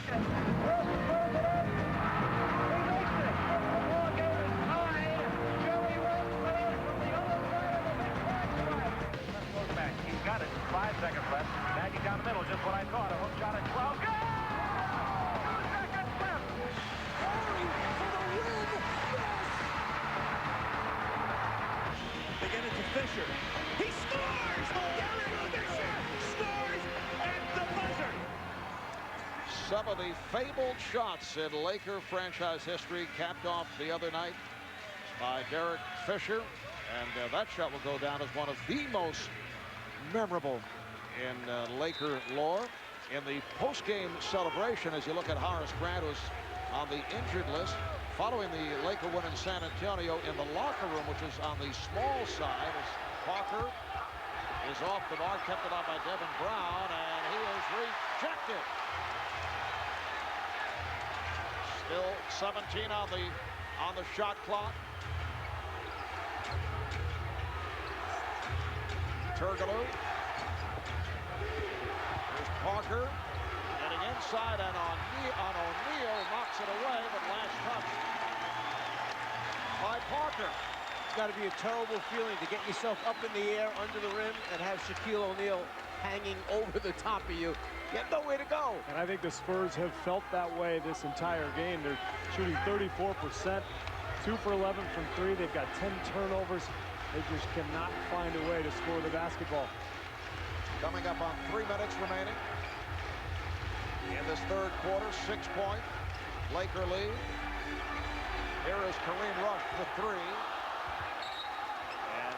He's got it. 5 seconds left. Bagging down the middle, just what I thought. A hook shot at 12. Good! 2 seconds left. Hurry for the win! Yes! They get it to Fisher. He scores! Derek Fisher scores at the buzzer! Some of the fabled shots in Laker franchise history capped off the other night by Derek Fisher. And that shot will go down as one of the most memorable in Laker lore. In the post-game celebration, as you look at Horace Grant, who's on the injured list following the Laker win in San Antonio, in the locker room, which is on the small side, as Parker is off the mark, kept it off by Devin Brown, and he is rejected. Still 17 on the shot clock. Turkoglu. Here's Parker getting inside, and on O'Neal, knocks it away, but last touch by Parker. It's got to be a terrible feeling to get yourself up in the air under the rim and have Shaquille O'Neal hanging over the top of you. You have nowhere to go. And I think the Spurs have felt that way this entire game. They're shooting 34%, 2 for 11 from 3. They've got 10 turnovers. They just cannot find a way to score the basketball. Coming up on 3 minutes remaining in this third quarter, 6-point Laker lead. Here is Kareem Rush for 3. And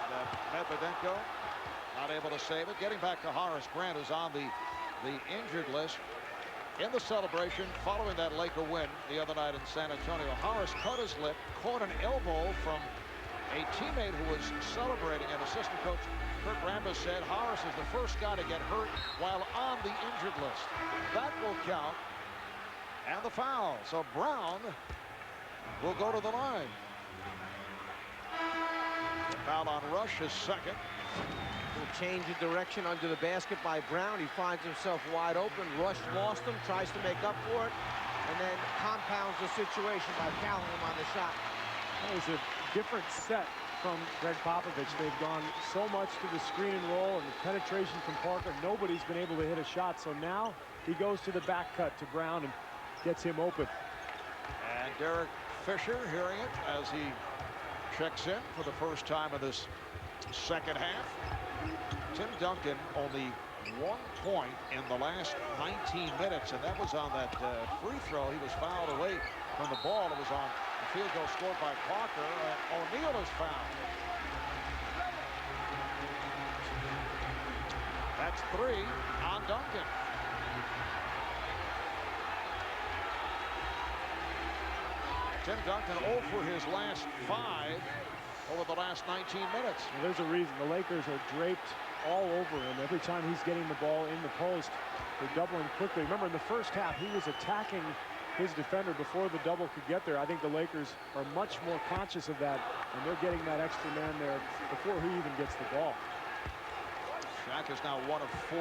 Medvedenko not able to save it. Getting back to Horace Grant, who's on the injured list. In the celebration following that Laker win the other night in San Antonio, Horace cut his lip, caught an elbow from a teammate who was celebrating, and assistant coach Kurt Rambis said Horace is the first guy to get hurt while on the injured list. That will count. And the foul. So Brown will go to the line. The foul on Rush is second. Little change of direction under the basket by Brown. He finds himself wide open. Rush lost him, tries to make up for it, and then compounds the situation by fouling him on the shot. That was a different set from Greg Popovich. They've gone so much to the screen and roll and the penetration from Parker. Nobody's been able to hit a shot. So now he goes to the back cut to Brown and gets him open. And Derek Fisher hearing it as he checks in for the first time of this second half. Tim Duncan only 1 point in the last 19 minutes, and that was on that free throw. He was fouled away from the ball. It was on the field goal scored by Parker. O'Neal is fouled. That's 3 on Duncan. Tim Duncan 0 for his last 5 over the last 19 minutes. Well, there's a reason. The Lakers are draped all over him. Every time he's getting the ball in the post, they're doubling quickly. Remember, in the first half, he was attacking his defender before the double could get there. I think the Lakers are much more conscious of that, and they're getting that extra man there before he even gets the ball. Shaq is now 1 of 4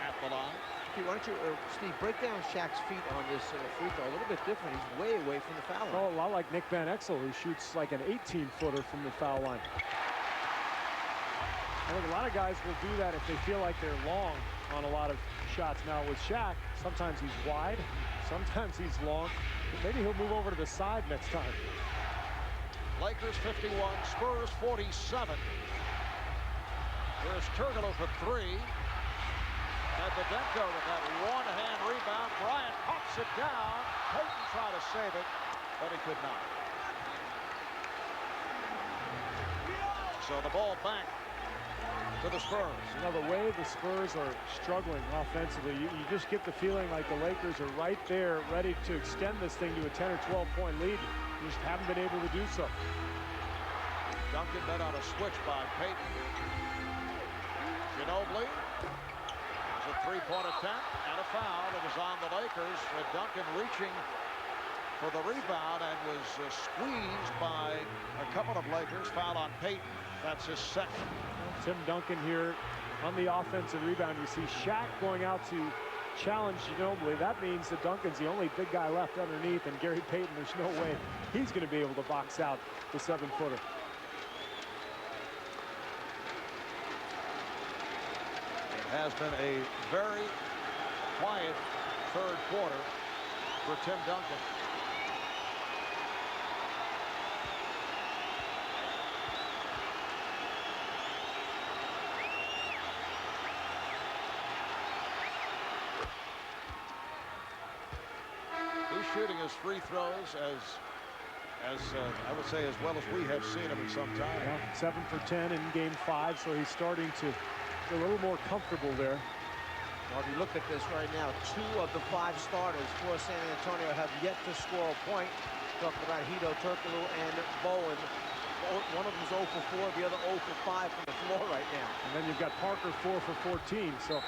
at the line. Why don't you, Steve, break down Shaq's feet on this free throw a little bit different. He's way away from the foul line. Oh, a lot like Nick Van Exel, who shoots like an 18-footer from the foul line. I think a lot of guys will do that if they feel like they're long on a lot of shots. Now with Shaq, sometimes he's wide, sometimes he's long. Maybe he'll move over to the side next time. Lakers 51, Spurs 47. Here's Turkoglu for 3. Medvedenko with that one-hand rebound. Bryant pops it down. Payton tried to save it, but he could not. So the ball back to the Spurs. You know, the way the Spurs are struggling offensively, you just get the feeling like the Lakers are right there ready to extend this thing to a 10 or 12-point lead. You just haven't been able to do so. Duncan met on a switch by Payton. Ginobili. A 3-point attempt and a foul. It was on the Lakers with Duncan reaching for the rebound and was squeezed by a couple of Lakers. Foul on Payton. That's his second. Tim Duncan here on the offensive rebound. You see Shaq going out to challenge Ginobili. That means that Duncan's the only big guy left underneath, and Gary Payton, there's no way he's going to be able to box out the 7-footer. It has been a very quiet third quarter for Tim Duncan. He's shooting his free throws as I would say as well as we have seen him in some time. Yeah, 7 for 10 in game 5, so he's starting to get a little more comfortable there. Well, if you look at this right now, 2 of the 5 starters for San Antonio have yet to score a point. Talking about Hito Turkoglu and Bowen. One of them's 0 for 4, the other 0 for 5 from the floor right now. And then you've got Parker 4 for 14, so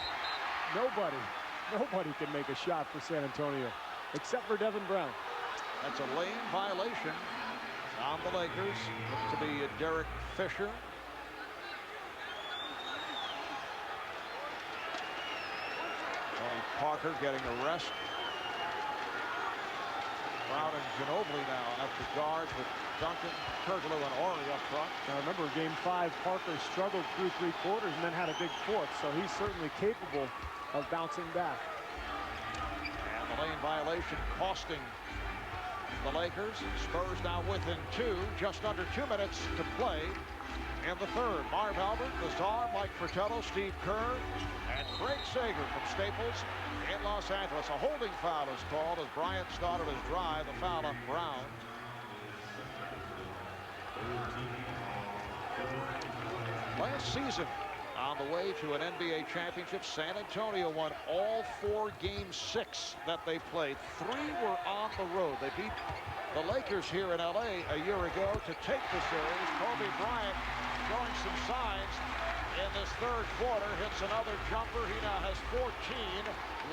nobody can make a shot for San Antonio except for Devin Brown. That's a lane violation on the Lakers. Looks to be Derek Fisher. Tony Parker getting a rest. Brown and Ginobili now at the guards with Duncan, Turkoglu, and Horry up front. Now remember, game 5, Parker struggled through 3 quarters and then had a big 4th, so he's certainly capable of bouncing back. And the lane violation costing the Lakers. Spurs now within 2, just under 2 minutes to play in the third. Marv Albert, Lazar, Mike Fratello, Steve Kerr, and Craig Sager from Staples in Los Angeles. A holding foul is called as Bryant started his drive. The foul on Brown. Last season, on the way to an NBA championship, San Antonio won all 4 game 6 that they played. 3 were on the road. They beat the Lakers here in LA a year ago to take the series. Kobe Bryant showing some signs in this third quarter. Hits another jumper. He now has 14.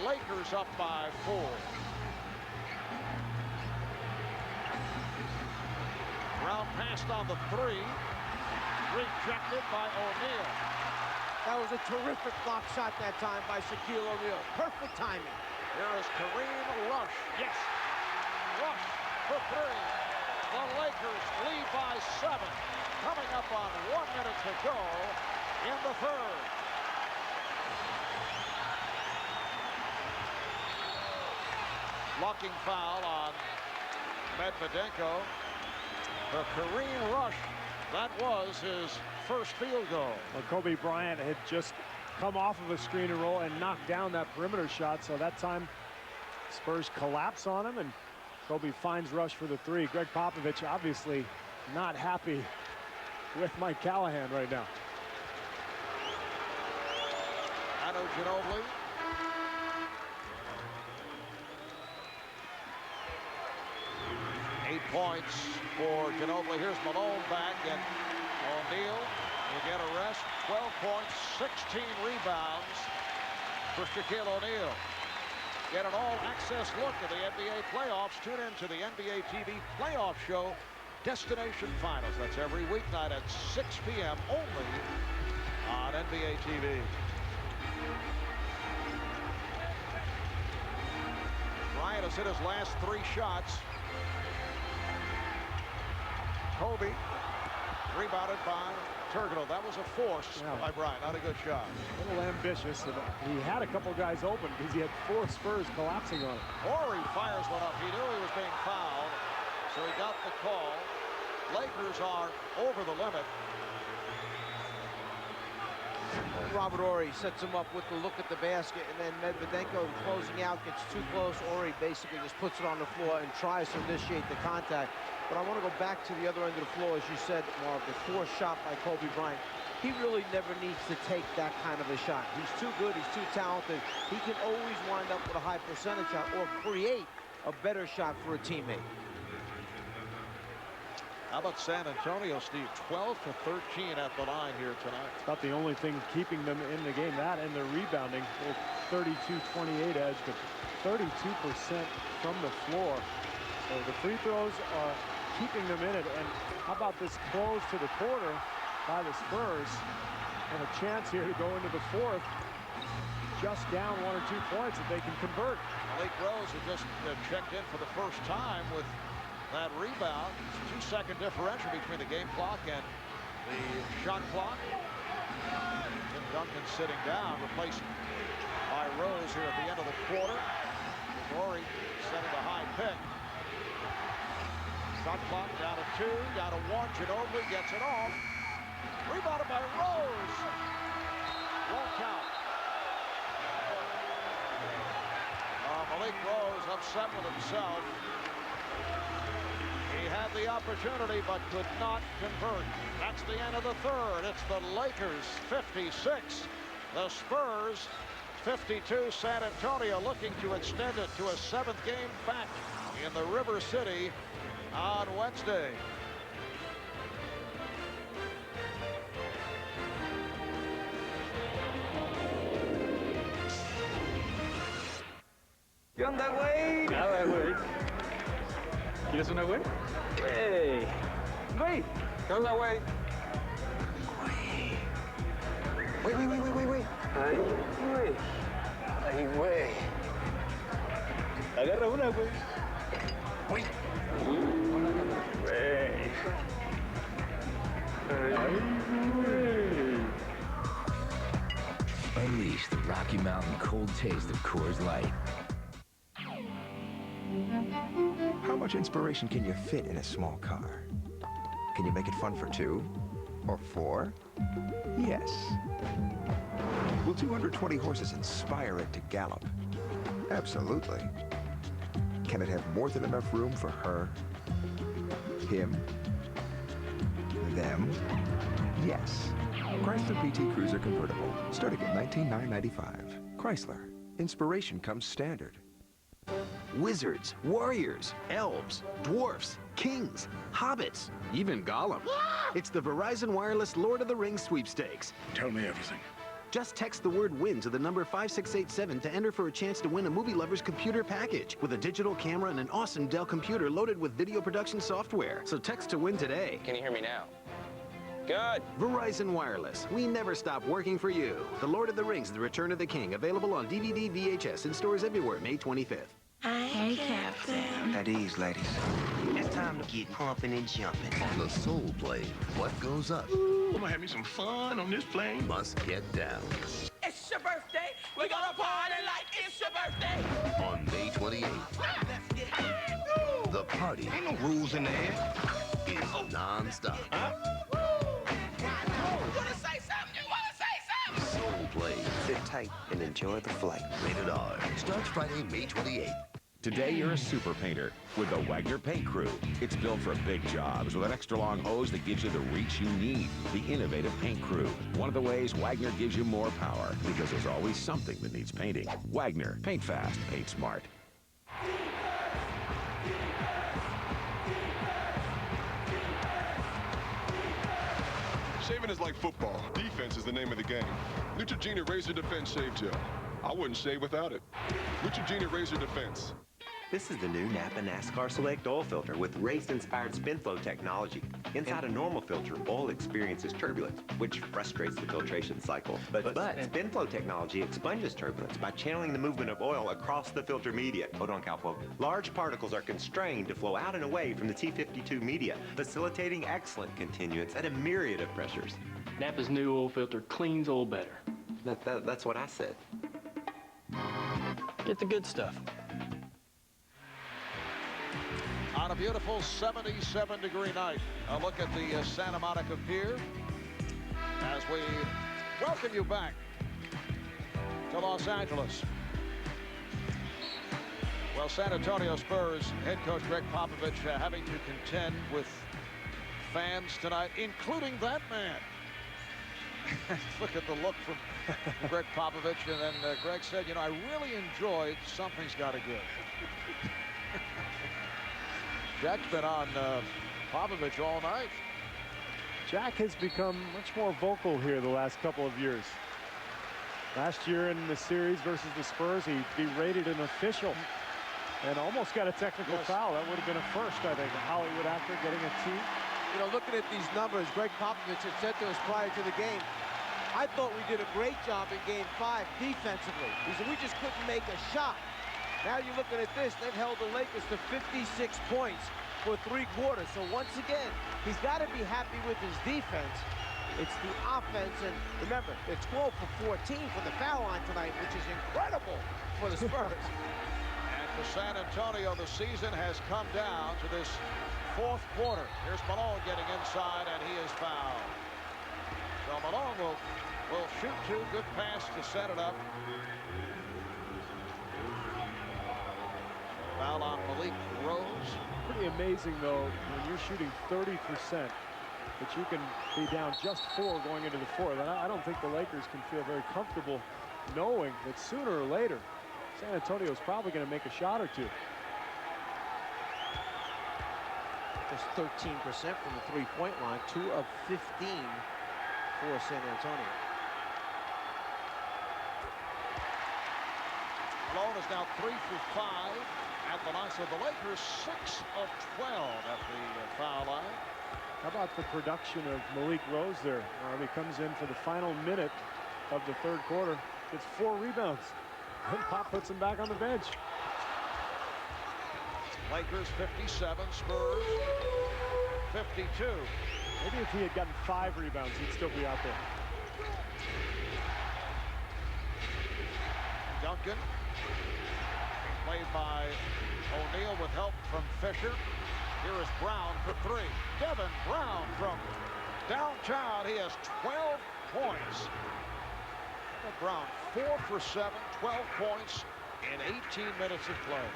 Lakers up by 4. Brown passed on the 3. Rejected by O'Neal. That was a terrific block shot that time by Shaquille O'Neal. Perfect timing. Here is Kareem Rush. Yes. Rush for 3. The Lakers lead by 7. Coming up on 1 minute to go in the third. Blocking foul on Medvedenko. For Kareem Rush, that was his first field goal. Well, Kobe Bryant had just come off of a screen and roll and knocked down that perimeter shot, so that time Spurs collapse on him, and Kobe finds Rush for the 3. Greg Popovich obviously not happy with Mike Callahan right now. Manu Ginobili. Eight points for Ginobili. Here's Malone back, and O'Neal will get a rest. 12 points, 16 rebounds for Shaquille O'Neal. Get an all-access look at the NBA playoffs. Tune in to the NBA TV playoff show, Destination Finals. That's every weeknight at 6 p.m. only on NBA TV. Bryant has hit his last 3 shots. Kobe rebounded by Turkoglu. That was a force by Bryant. Not a good shot. A little ambitious. And he had a couple guys open because he had 4 Spurs collapsing on him. Horry fires one up. He knew he was being fouled, so he got the call. Lakers are over the limit. Robert Horry sets him up with the look at the basket, and then Medvedenko closing out, gets too close. Horry basically just puts it on the floor and tries to initiate the contact. But I want to go back to the other end of the floor, as you said, Marv, the 4th shot by Kobe Bryant. He really never needs to take that kind of a shot. He's too good, he's too talented. He can always wind up with a high percentage shot or create a better shot for a teammate. How about San Antonio, Steve? 12 for 13 at the line here tonight. It's about the only thing keeping them in the game. That and their rebounding. 32-28 edge, but 32% from the floor. So the free throws are keeping them in it. And how about this close to the quarter by the Spurs? And a chance here to go into the 4th. just down 1 or 2 points that they can convert. Malik Rose had just checked in for the first time with that rebound. It's a 2-second differential between the game clock and the shot clock. Tim Duncan sitting down, replaced by Rose here at the end of the quarter. Rory setting the high pick. Shot clock down to 2, down to 1. Ginobili gets it off. Rebounded by Rose. Won't count. Malik Rose upset with himself. He had the opportunity but could not convert. That's the end of the third. It's the Lakers 56. The Spurs 52. San Antonio looking to extend it to a 7th game back in the River City on Wednesday. ¿Qué onda, güey? Nada, güey. ¿Quieres una, güey? Güey. Güey. ¿Qué onda, güey? Güey. Ay, güey. Ay, güey. Agarra una, güey. Güey. Güey. Ay, güey. Unleash the Rocky Mountain cold taste of Coors Light. How much inspiration can you fit in a small car? Can you make it fun for 2 or 4? Yes. Will 220 horses inspire it to gallop? Absolutely. Can it have more than enough room for her, him, them? Yes. Chrysler PT Cruiser Convertible, starting at $19,995. Chrysler. Inspiration comes standard. Wizards, warriors, elves, dwarfs, kings, hobbits, even Gollum. It's the Verizon Wireless Lord of the Rings sweepstakes. Tell me everything. Just text the word WIN to the number 5687 to enter for a chance to win a movie lover's computer package with a digital camera and an awesome Dell computer loaded with video production software. So text to WIN today. Can you hear me now? Good. Verizon Wireless. We never stop working for you. The Lord of the Rings, The Return of the King. Available on DVD, VHS, in stores everywhere, May 25th. Hey, Captain. At ease, ladies. It's time to get pumping and jumping. On the Soul Plane, what goes up I'm gonna have me some fun on this plane. must get down. It's your birthday. We're gonna party like it's your birthday. On May 28th, the party Ain't no rules in the air. is non-stop. You wanna say something? Soul Plane, Sit tight and enjoy the flight. rated R, starts Friday, May 28th. Today, you're a super painter with the Wagner Paint Crew. It's built for big jobs with an extra long hose that gives you the reach you need. The innovative Paint Crew. One of the ways Wagner gives you more power, because there's always something that needs painting. Wagner. Paint fast. Paint smart. Shaving is like football. Defense is the name of the game. Neutrogena Razor Defense Shave Gel. I wouldn't shave without it. Neutrogena Razor Defense. This is the new Napa NASCAR Select oil filter with race-inspired spin flow technology. Inside a normal filter, oil experiences turbulence, which frustrates the filtration cycle. But spin flow technology expunges turbulence by channeling the movement of oil across the filter media. Hold on, Calpo. Large particles are constrained to flow out and away from the T52 media, facilitating excellent continuance at a myriad of pressures. Napa's new oil filter cleans oil better. That's what I said. Get the good stuff. On a beautiful 77-degree night, a look at the Santa Monica Pier as we welcome you back to Los Angeles. Well, San Antonio Spurs head coach Greg Popovich having to contend with fans tonight, including that man. Look at the look from Greg Popovich, and then Greg said, you know, I really enjoyed Something's Gotta Give. Jack's been on Popovich all night. Jack has become much more vocal here the last couple of years. Last year in the series versus the Spurs, he berated an official and almost got a technical foul. That would have been a first, I think, Hollywood after getting a tee. You know, looking at these numbers, Greg Popovich had said to us prior to the game, I thought we did a great job in Game 5 defensively. He said we just couldn't make a shot. Now you're looking at this. They've held the Lakers to 56 points for 3 quarters. So once again, he's got to be happy with his defense. It's the offense, and remember, they're 12 for 14 from the foul line tonight, which is incredible for the Spurs. And for San Antonio, the season has come down to this 4th quarter. Here's Malone getting inside, and he is fouled. So Malone will shoot 2. Good pass to set it up. Foul on Malik Rose. Pretty amazing, though, when you're shooting 30%, that you can be down just 4 going into the 4th. And I don't think the Lakers can feel very comfortable knowing that sooner or later, San Antonio is probably going to make a shot or 2. Just 13% from the 3-point line, 2 of 15 for San Antonio. Malone is now 3 for 5 at the line. So the Lakers 6 of 12 at the foul line. How about the production of Malik Rose there? He comes in for the final minute of the 3rd quarter, gets 4 rebounds. Then Pop puts him back on the bench. Lakers 57, Spurs 52. Maybe if he had gotten 5 rebounds, he'd still be out there. Duncan, played by O'Neal with help from Fisher. Here is Brown for 3. Devin Brown from downtown. He has 12 points. Devin Brown 4 for 7, 12 points in 18 minutes of play.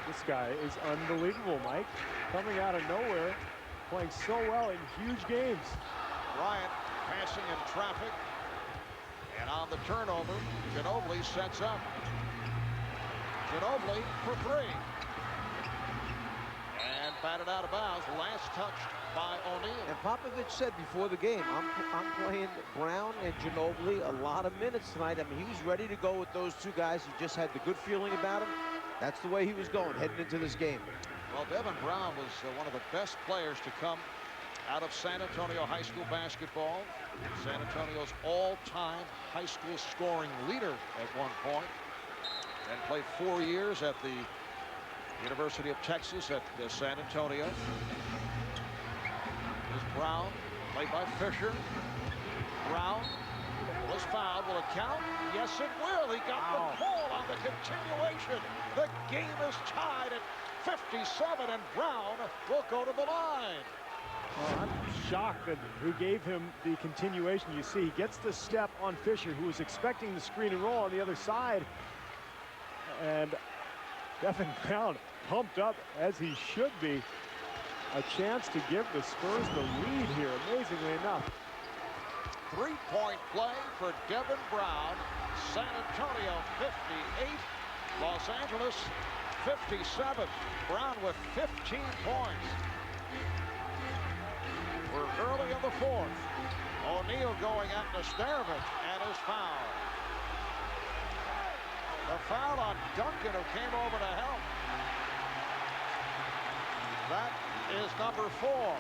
This guy is unbelievable, Mike. Coming out of nowhere, playing so well in huge games. Bryant passing in traffic. And on the turnover, Ginobili sets up. Ginobili for 3. And batted out of bounds. Last touched by O'Neal. And Popovich said before the game, I'm playing Brown and Ginobili a lot of minutes tonight. I mean, he was ready to go with those 2 guys. He just had the good feeling about him. That's the way he was going heading into this game. Well, Devin Brown was one of the best players to come out of San Antonio high school basketball. San Antonio's all-time high school scoring leader at one point. And played 4 years at the University of Texas at San Antonio. Here's Brown, played by Fisher. Brown was fouled. Will it count? Yes, it will. He got the call on the continuation. The game is tied at 57, and Brown will go to the line. Well, I'm shocked at who gave him the continuation. You see, he gets the step on Fisher, who was expecting the screen and roll on the other side. And Devin Brown pumped up, as he should be. A chance to give the Spurs the lead here, amazingly enough. 3-point play for Devin Brown. San Antonio 58, Los Angeles 57. Brown with 15 points. We're early in the 4th. O'Neal going at Nesterovic and is fouled. The foul on Duncan, who came over to help. That is number 4.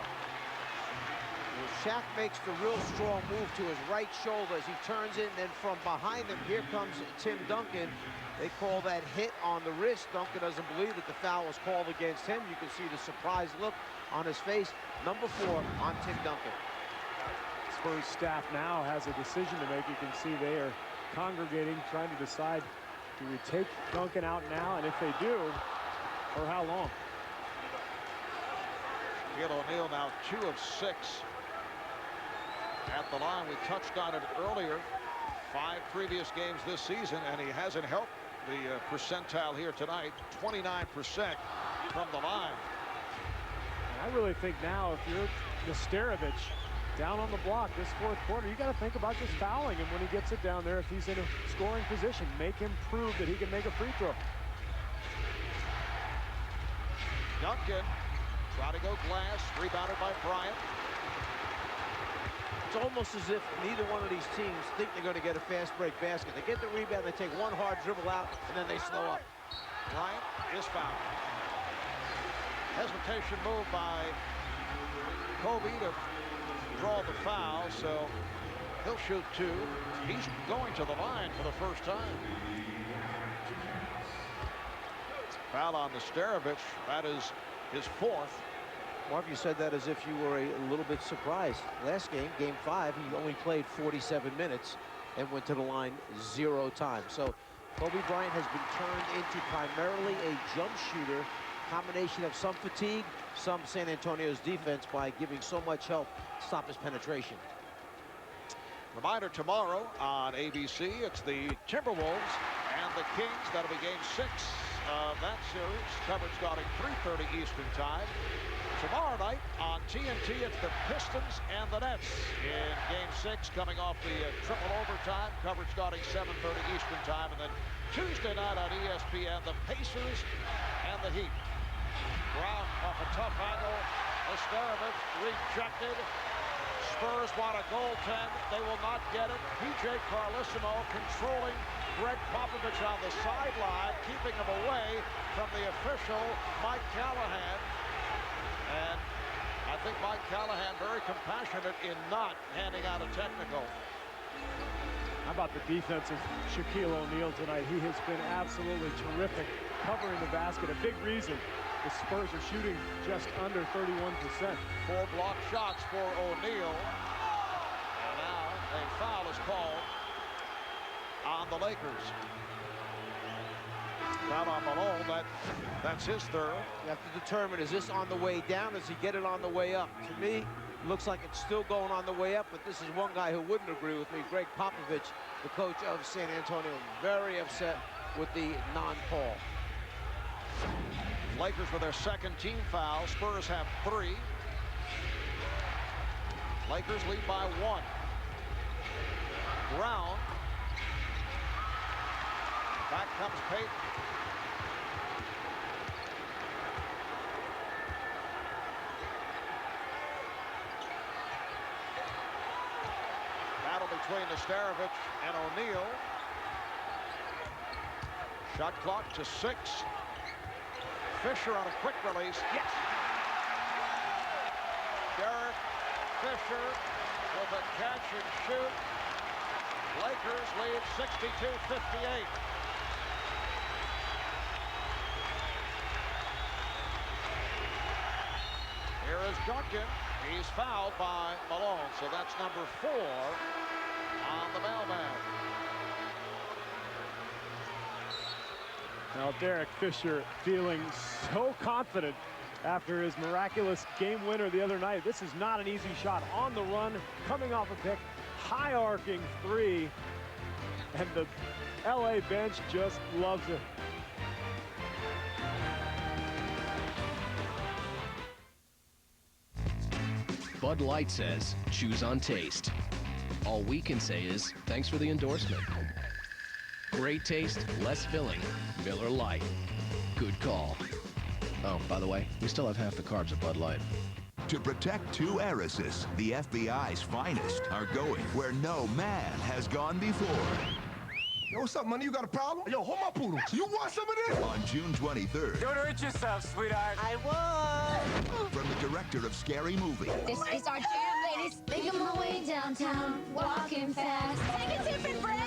Shaq makes the real strong move to his right shoulder as he turns in. Then from behind him, here comes Tim Duncan. They call that hit on the wrist. Duncan doesn't believe that the foul was called against him. You can see the surprised look on his face. Number 4 on Tim Duncan. Spurs staff now has a decision to make. You can see they are congregating, trying to decide, do we take Duncan out now? And if they do, for how long? Shaquille O'Neal now 2 of 6 at the line. We touched on it earlier. 5 previous games this season, and he hasn't helped the percentile here tonight. 29% from the line. And I really think now, if you're Nesterovic down on the block this 4th quarter, you got to think about just fouling him when he gets it down there. If he's in a scoring position, make him prove that he can make a free throw. Duncan trying to go glass, rebounded by Bryant. It's almost as if neither one of these teams think they're going to get a fast break basket. They get the rebound, they take one hard dribble out, and then they slow up. Bryant is fouled. Hesitation move by Kobe to draw the foul, so He'll shoot 2. He's going to the line for the first time. Foul on Nesterovic. That is his 4th. Marv, you said that as if you were a little bit surprised. Last game, game 5, he only played 47 minutes and went to the line 0 times. So Kobe Bryant has been turned into primarily a jump shooter, combination of some fatigue, some San Antonio's defense by giving so much help to stop his penetration. Reminder, tomorrow on ABC, it's the Timberwolves and the Kings. That'll be game 6 of that series. Coverage starting 3:30 Eastern Time. Tomorrow night on TNT, it's the Pistons and the Nets in game 6, coming off the triple overtime. Coverage starting 7:30 Eastern Time. And then Tuesday night on ESPN, the Pacers and the Heat. Brown off a tough angle. Nesterovic rejected. Spurs want a goaltend. They will not get it. P.J. Carlissimo controlling Greg Popovich on the sideline, keeping him away from the official, Mike Callahan. And I think Mike Callahan very compassionate in not handing out a technical. How about the defense of Shaquille O'Neal tonight? He has been absolutely terrific covering the basket. A big reason the Spurs are shooting just under 31%. 4 block shots for O'Neal. And now a foul is called on the Lakers. Foul on Malone. That's his 3rd. You have to determine, is this on the way down? Does he get it on the way up? To me, looks like it's still going on the way up, but this is one guy who wouldn't agree with me. Greg Popovich, the coach of San Antonio, very upset with the non-call. Lakers with their 2nd team foul. Spurs have 3. Lakers lead by 1. Brown. Back comes Payton. Battle between Nesterovic and O'Neal. Shot clock to 6. Fisher on a quick release. Yes! Derek Fisher with a catch and shoot. Lakers lead 62-58. Here is Duncan. He's fouled by Malone, so that's number 4 on the mailman. Now Derek Fisher feeling so confident after his miraculous game winner the other night. This is not an easy shot. On the run, coming off a pick, high arcing 3, and the LA bench just loves it. Bud Light says, choose on taste. All we can say is, thanks for the endorsement. Great taste, less filling. Miller Lite. Good call. Oh, by the way, we still have half the carbs of Bud Light. To protect 2 heiresses, the FBI's finest are going where no man has gone before. Yo, what's up, money? You got a problem? Yo, hold my poodle. You want some of this? On June 23rd. Don't hurt yourself, sweetheart. I won. From the director of Scary Movie. This is our jam, ladies. Making my way downtown, walking fast. Take a different break.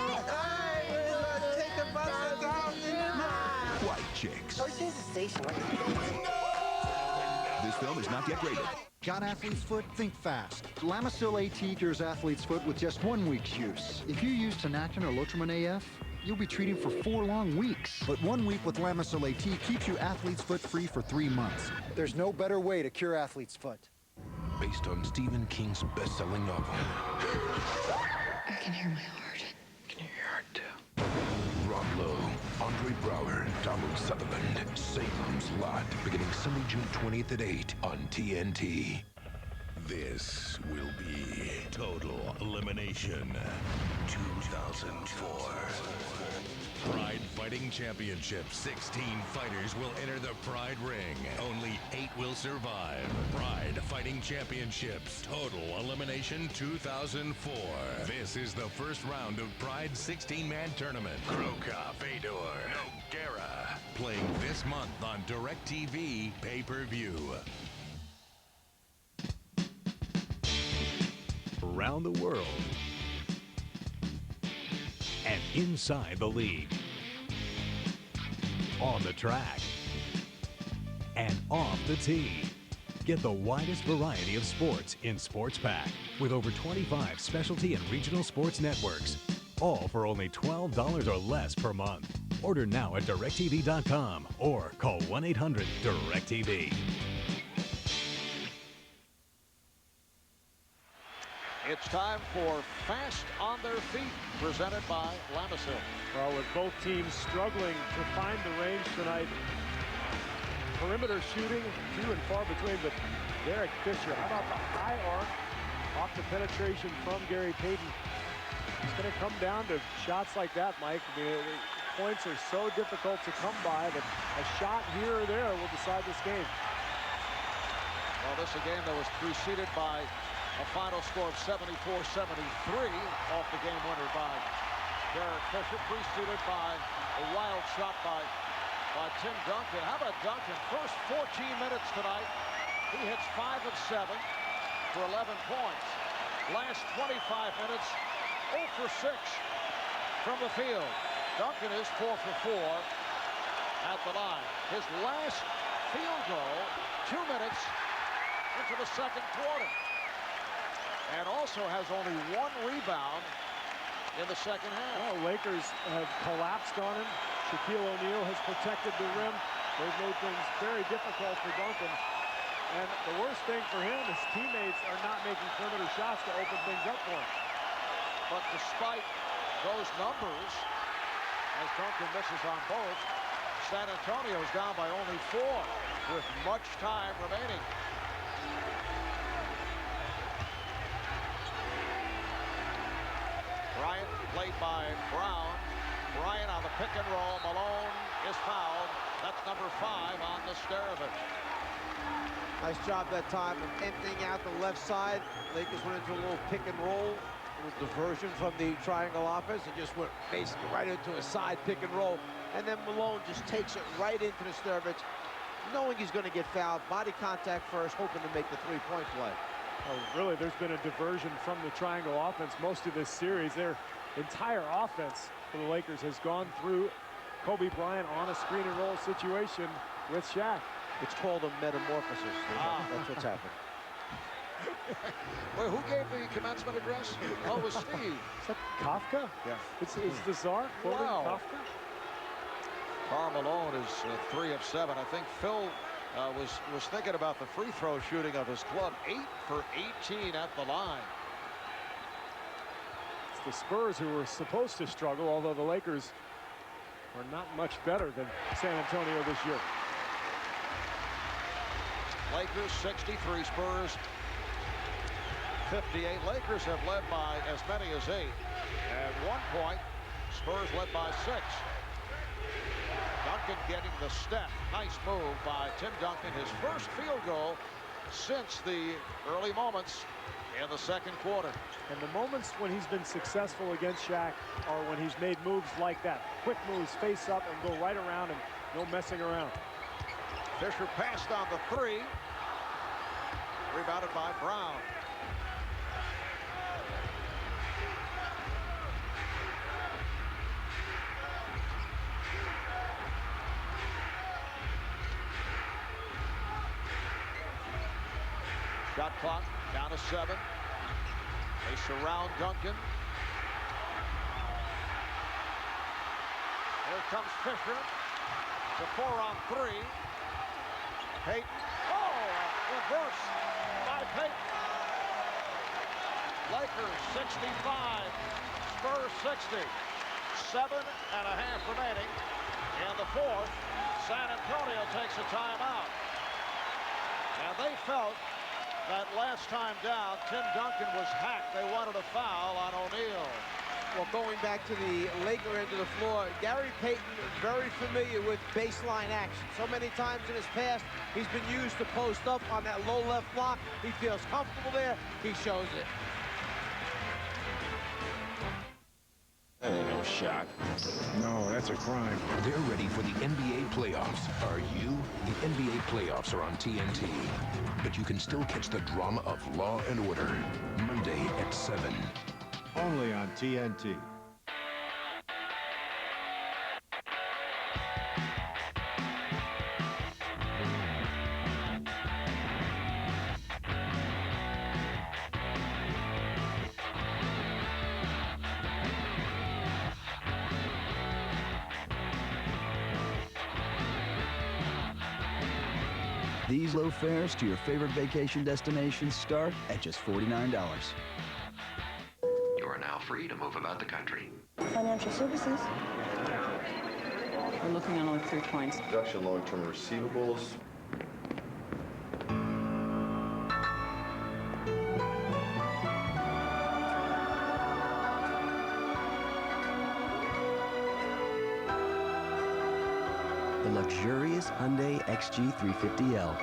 Take the bus down in the White Chicks. Oh, she's a station. This film is not yet rated. Got athlete's foot? Think fast. Lamisil AT cures athlete's foot with just 1 week's use. If you use Tenactin or Lotrimin AF, you'll be treating for 4 long weeks. But 1 week with Lamisil AT keeps you athlete's foot free for 3 months. There's no better way to cure athlete's foot. Based on Stephen King's best-selling novel. I can hear my heart. Can you hear your heart too? Rob Lowe, Andre Braugher, Donald Sutherland, Salem's Lot, beginning Sunday, June 20th at 8 on TNT. This will be Total Elimination 2004. Pride Fighting Championship. 16 fighters will enter the Pride Ring. Only 8 will survive. Pride Fighting Championships. Total Elimination 2004. This is the first round of Pride's 16-man tournament. Kroka, Fedor, Nogueira. Playing this month on DirecTV pay-per-view. Around the world, inside the league, on the track, and off the tee. Get the widest variety of sports in Sports Pack with over 25 specialty and regional sports networks, all for only $12 or less per month. Order now at directv.com or call 1-800-DIRECTV. It's time for Fast on Their Feet, presented by Lamisil. Well, with both teams struggling to find the range tonight, perimeter shooting, few and far between, but Derek Fisher, how about the high arc off the penetration from Gary Payton? It's going to come down to shots like that, Mike. The points are so difficult to come by that a shot here or there will decide this game. Well, this is a game that was preceded by a final score of 74-73 off the game winner by Derek Fisher, preceded by a wild shot by Tim Duncan. How about Duncan? First 14 minutes tonight, he hits 5 of 7 for 11 points. Last 25 minutes, 0 for 6 from the field. Duncan is 4 for 4 at the line. His last field goal, 2 minutes into the second quarter. And also has only 1 rebound in the second half. Well, Lakers have collapsed on him. Shaquille O'Neal has protected the rim. They've made things very difficult for Duncan. And the worst thing for him is teammates are not making perimeter shots to open things up for him. But despite those numbers, as Duncan misses on both, San Antonio's down by only 4 with much time remaining. Bryant played by Brown. Bryant on the pick and roll. Malone is fouled. That's number 5 on Nesterovic. Nice job that time of emptying out the left side. Lakers went into a little pick and roll. It was diversion from the triangle offense. It just went basically right into a side pick and roll. And then Malone just takes it right into Nesterovic, knowing he's going to get fouled. Body contact first, hoping to make the three-point play. Oh, really, there's been a diversion from the triangle offense most of this series. Their entire offense for the Lakers has gone through Kobe Bryant on a screen and roll situation with Shaq. It's called a metamorphosis. That's what's happened. Wait, who gave the commencement address? Oh, it was Steve. Is that Kafka? Yeah. It's the Czar quoting Kafka? Karl Malone is 3 of 7. I think Phil was thinking about the free throw shooting of his club. 8 for 18 at the line. It's the Spurs who were supposed to struggle, although the Lakers are not much better than San Antonio this year. Lakers 63, Spurs 58. Lakers have led by as many as 8. At one point, Spurs led by 6. Duncan getting the step. Nice move by Tim Duncan. His first field goal since the early moments in the second quarter. And the moments when he's been successful against Shaq are when he's made moves like that. Quick moves, face up, and go right around and no messing around. Fisher passed on the 3. Rebounded by Brown. Shot clock down to 7. They surround Duncan. Here comes Fisher. The 4 on 3. Payton. Oh, reverse by Payton. Lakers 65. Spurs 60. 7.5 remaining. In the 4th, San Antonio takes a timeout. And they felt that last time down, Tim Duncan was hacked. They wanted a foul on O'Neal. Well, going back to the Laker end of the floor, Gary Payton is very familiar with baseline action. So many times in his past, he's been used to post up on that low left block. He feels comfortable there. He shows it. That ain't no shot. No, that's a crime. They're ready for the NBA playoffs. Are you? The NBA playoffs are on TNT. But you can still catch the drama of Law and Order. Monday at 7. Only on TNT. These low fares to your favorite vacation destinations start at just $49. You are now free to move about the country. Financial services. We're looking on only 3 points. Reduction long-term receivables. The luxurious Hyundai XG350L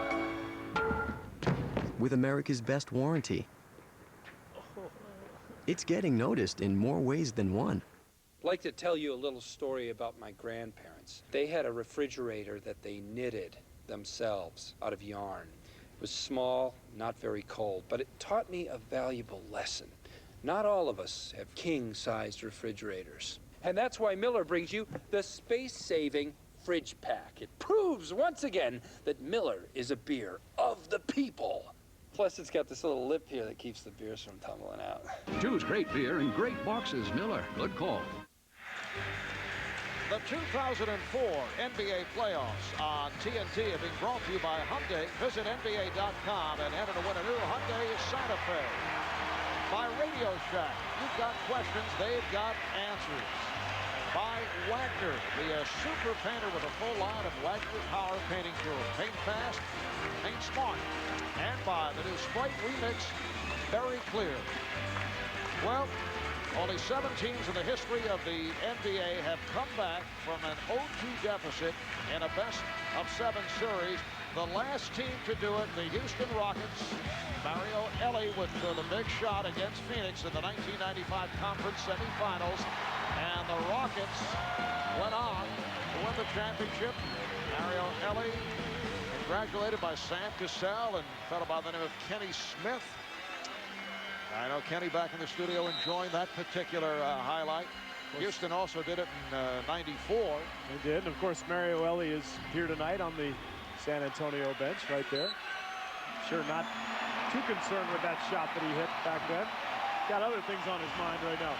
with America's best warranty. It's getting noticed in more ways than one. I'd like to tell you a little story about my grandparents. They had a refrigerator that they knitted themselves out of yarn. It was small, not very cold, but it taught me a valuable lesson. Not all of us have king-sized refrigerators. And that's why Miller brings you the space-saving Fridge Pack. It proves once again that Miller is a beer of the people. Plus, it's got this little lip here that keeps the beers from tumbling out. Choose great beer in great boxes, Miller. Good call. The 2004 NBA playoffs on TNT are being brought to you by Hyundai. Visit NBA.com and enter to win a new Hyundai Santa Fe. By Radio Shack, you've got questions, they've got answers. By Wagner, the super painter with a full line of Wagner Power painting tools. Paint fast, paint smart. And by the new Sprite Remix, Very Clear. Well, only 7 teams in the history of the NBA have come back from an 0-2 deficit in a best-of-7 series. The last team to do it, the Houston Rockets. Mario Elie with the big shot against Phoenix in the 1995 conference semifinals. And the Rockets went on to win the championship. Mario Elie congratulated by Sam Cassell and a fellow by the name of Kenny Smith. I know Kenny back in the studio enjoying that particular highlight. Houston also did it in '94. They did. And of course, Mario Elie is here tonight on the San Antonio bench right there. Sure not too concerned with that shot that he hit back then. Got other things on his mind right now.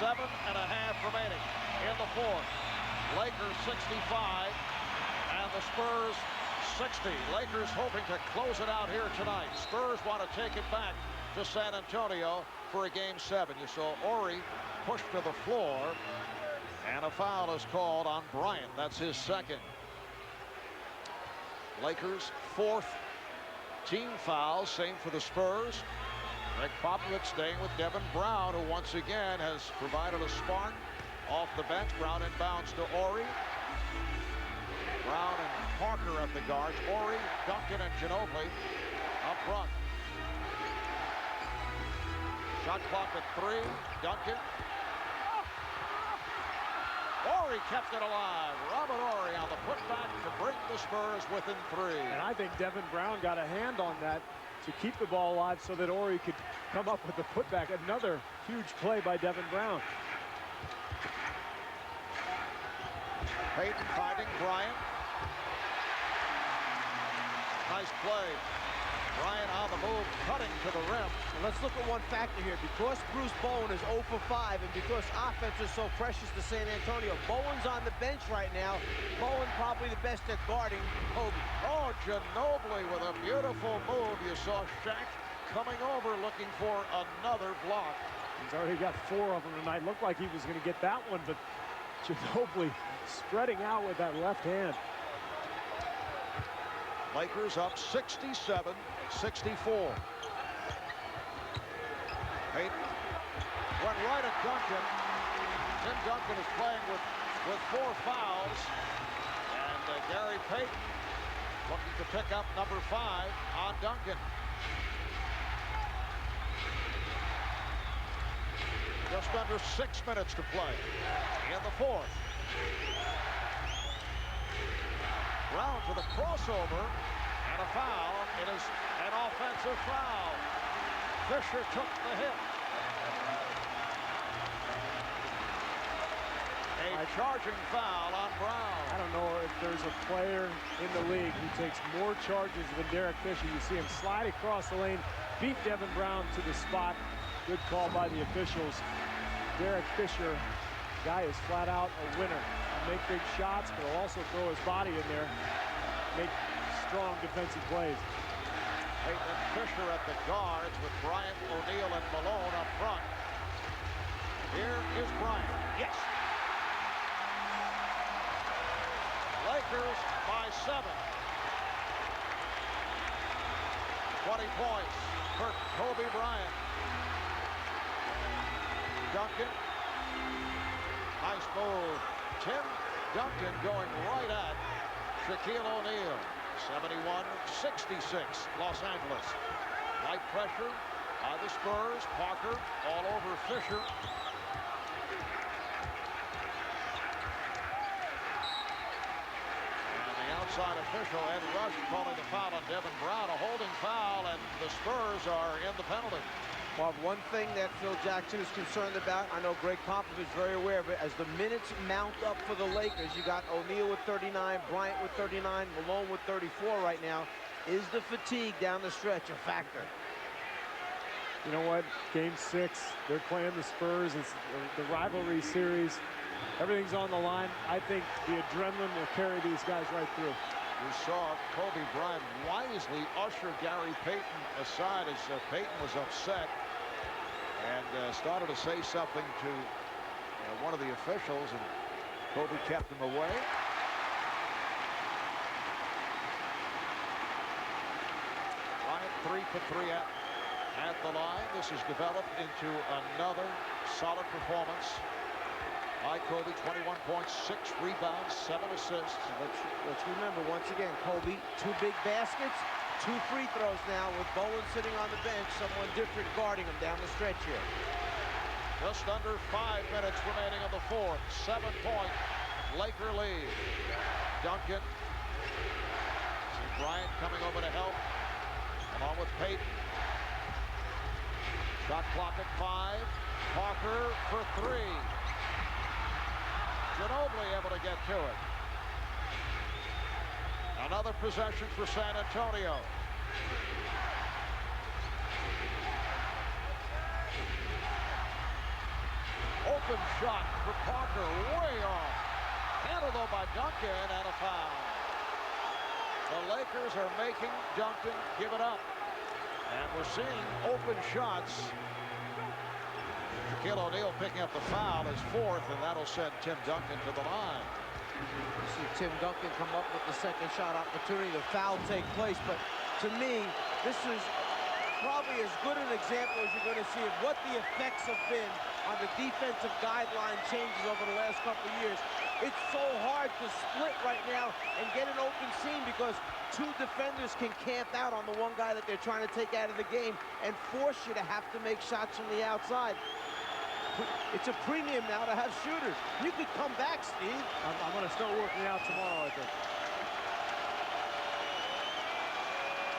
7.5 remaining in the fourth. Lakers 65 and the Spurs 60. Lakers hoping to close it out here tonight. Spurs want to take it back to San Antonio for a game 7. You saw Horry pushed to the floor and a foul is called on Bryant. That's his second. Lakers 4th team foul, same for the Spurs. Greg Popovich staying with Devin Brown, who once again has provided a spark off the bench. Brown inbounds to Horry. Brown and Parker at the guards. Horry, Duncan, and Ginobili up front. Shot clock at 3. Duncan. Horry kept it alive. Robert Horry on the putback to bring the Spurs within 3. And I think Devin Brown got a hand on that to keep the ball alive so that Horry could come up with the putback. Another huge play by Devin Brown. Payton finding Bryant. Nice play. Bryant on the move, cutting to the rim. And let's look at one factor here. Because Bruce Bowen is 0 for 5, and because offense is so precious to San Antonio, Bowen's on the bench right now. Bowen probably the best at guarding Kobe. Oh, Ginobili with a beautiful move. You saw Shaq coming over looking for another block. He's already got 4 of them tonight. Looked like he was going to get that one, but Ginobili spreading out with that left hand. Lakers up 67-64. Payton went right at Duncan. Tim Duncan is playing with 4 fouls. And Gary Payton looking to pick up number 5 on Duncan. Just under 6 minutes to play in the fourth. Brown to the crossover and a foul. It is an offensive foul. Fisher took the hit. A charging foul on Brown. I don't know if there's a player in the league who takes more charges than Derek Fisher. You see him slide across the lane, beat Devin Brown to the spot. Good call by the officials. Derek Fisher Guy is flat out a winner. He'll make big shots, but he'll also throw his body in there, make strong defensive plays. Peyton and Fisher at the guards with Bryant, O'Neal, and Malone up front. Here is Bryant. Yes. Lakers by 7. 20 points for Kobe Bryant. Duncan. Nice move. Tim Duncan going right at Shaquille O'Neal. 71-66, Los Angeles. Light pressure by the Spurs. Parker all over Fisher. And the outside official, Ed Rush, calling the foul on Devin Brown. A holding foul, and the Spurs are in the penalty. Well, one thing that Phil Jackson is concerned about, I know Greg Popovich is very aware of it, as the minutes mount up for the Lakers, you got O'Neal with 39, Bryant with 39, Malone with 34 right now. Is the fatigue down the stretch a factor? You know what? Game 6, they're playing the Spurs. It's the rivalry series. Everything's on the line. I think the adrenaline will carry these guys right through. We saw Kobe Bryant wisely usher Gary Payton aside as Payton was upset and started to say something to one of the officials, and Kobe kept him away. Bryant 3 for 3 at the line. This has developed into another solid performance by Kobe. 21 points, 6 rebounds, 7 assists. Let's remember, once again, Kobe, 2 big baskets, 2 free throws now with Bowen sitting on the bench, someone different guarding him down the stretch here. Just under 5 minutes remaining on the 4th. 7-point Laker lead. Duncan. See Bryant coming over to help, along with Payton. Shot clock at 5. Parker for 3. Ginobili able to get to it. Another possession for San Antonio. Open shot for Parker, way off. Handled though by Duncan, and a foul. The Lakers are making Duncan give it up. And we're seeing open shots. Shaquille O'Neal picking up the foul is 4th, and that'll send Tim Duncan to the line. You see Tim Duncan come up with the second shot opportunity. The foul take place, but to me, this is probably as good an example as you're going to see of what the effects have been on the defensive guideline changes over the last couple of years. It's so hard to split right now and get an open seam because 2 defenders can camp out on the one guy that they're trying to take out of the game and force you to have to make shots from the outside. It's a premium now to have shooters. You could come back, Steve. I'm going to start working out tomorrow, I think.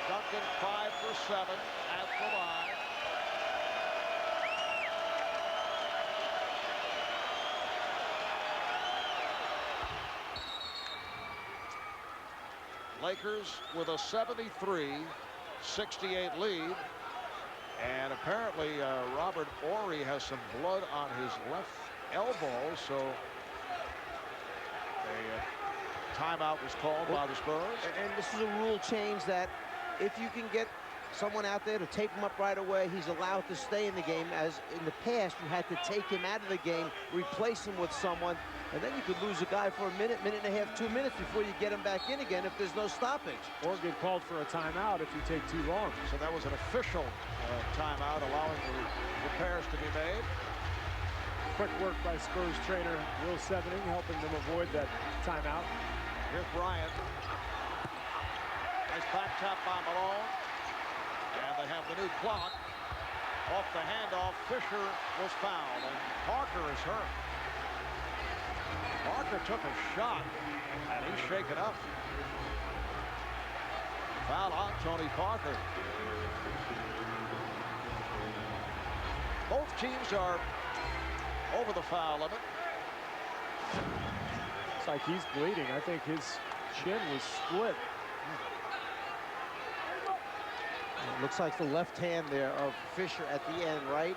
Duncan 5 for 7 at the line. Lakers with a 73-68 lead. And apparently Robert Horry has some blood on his left elbow, so a timeout was called by the Spurs. And this is a rule change that if you can get someone out there to tape him up right away, he's allowed to stay in the game. As in the past, you had to take him out of the game, replace him with someone, and then you could lose a guy for a minute, minute and a half, 2 minutes before you get him back in again if there's no stoppage. Or get called for a timeout if you take too long. So that was an official timeout allowing the repairs to be made. Quick work by Spurs trainer Will Sevening, helping them avoid that timeout. Here's Bryant. Nice back tap by Malone. And they have the new clock. Off the handoff, Fisher was fouled, and Parker is hurt. Parker took a shot, and he's shaken up. Foul on Tony Parker. Both teams are over the foul limit. It's like he's bleeding. I think his chin was split. It looks like the left hand there of Fisher at the end, right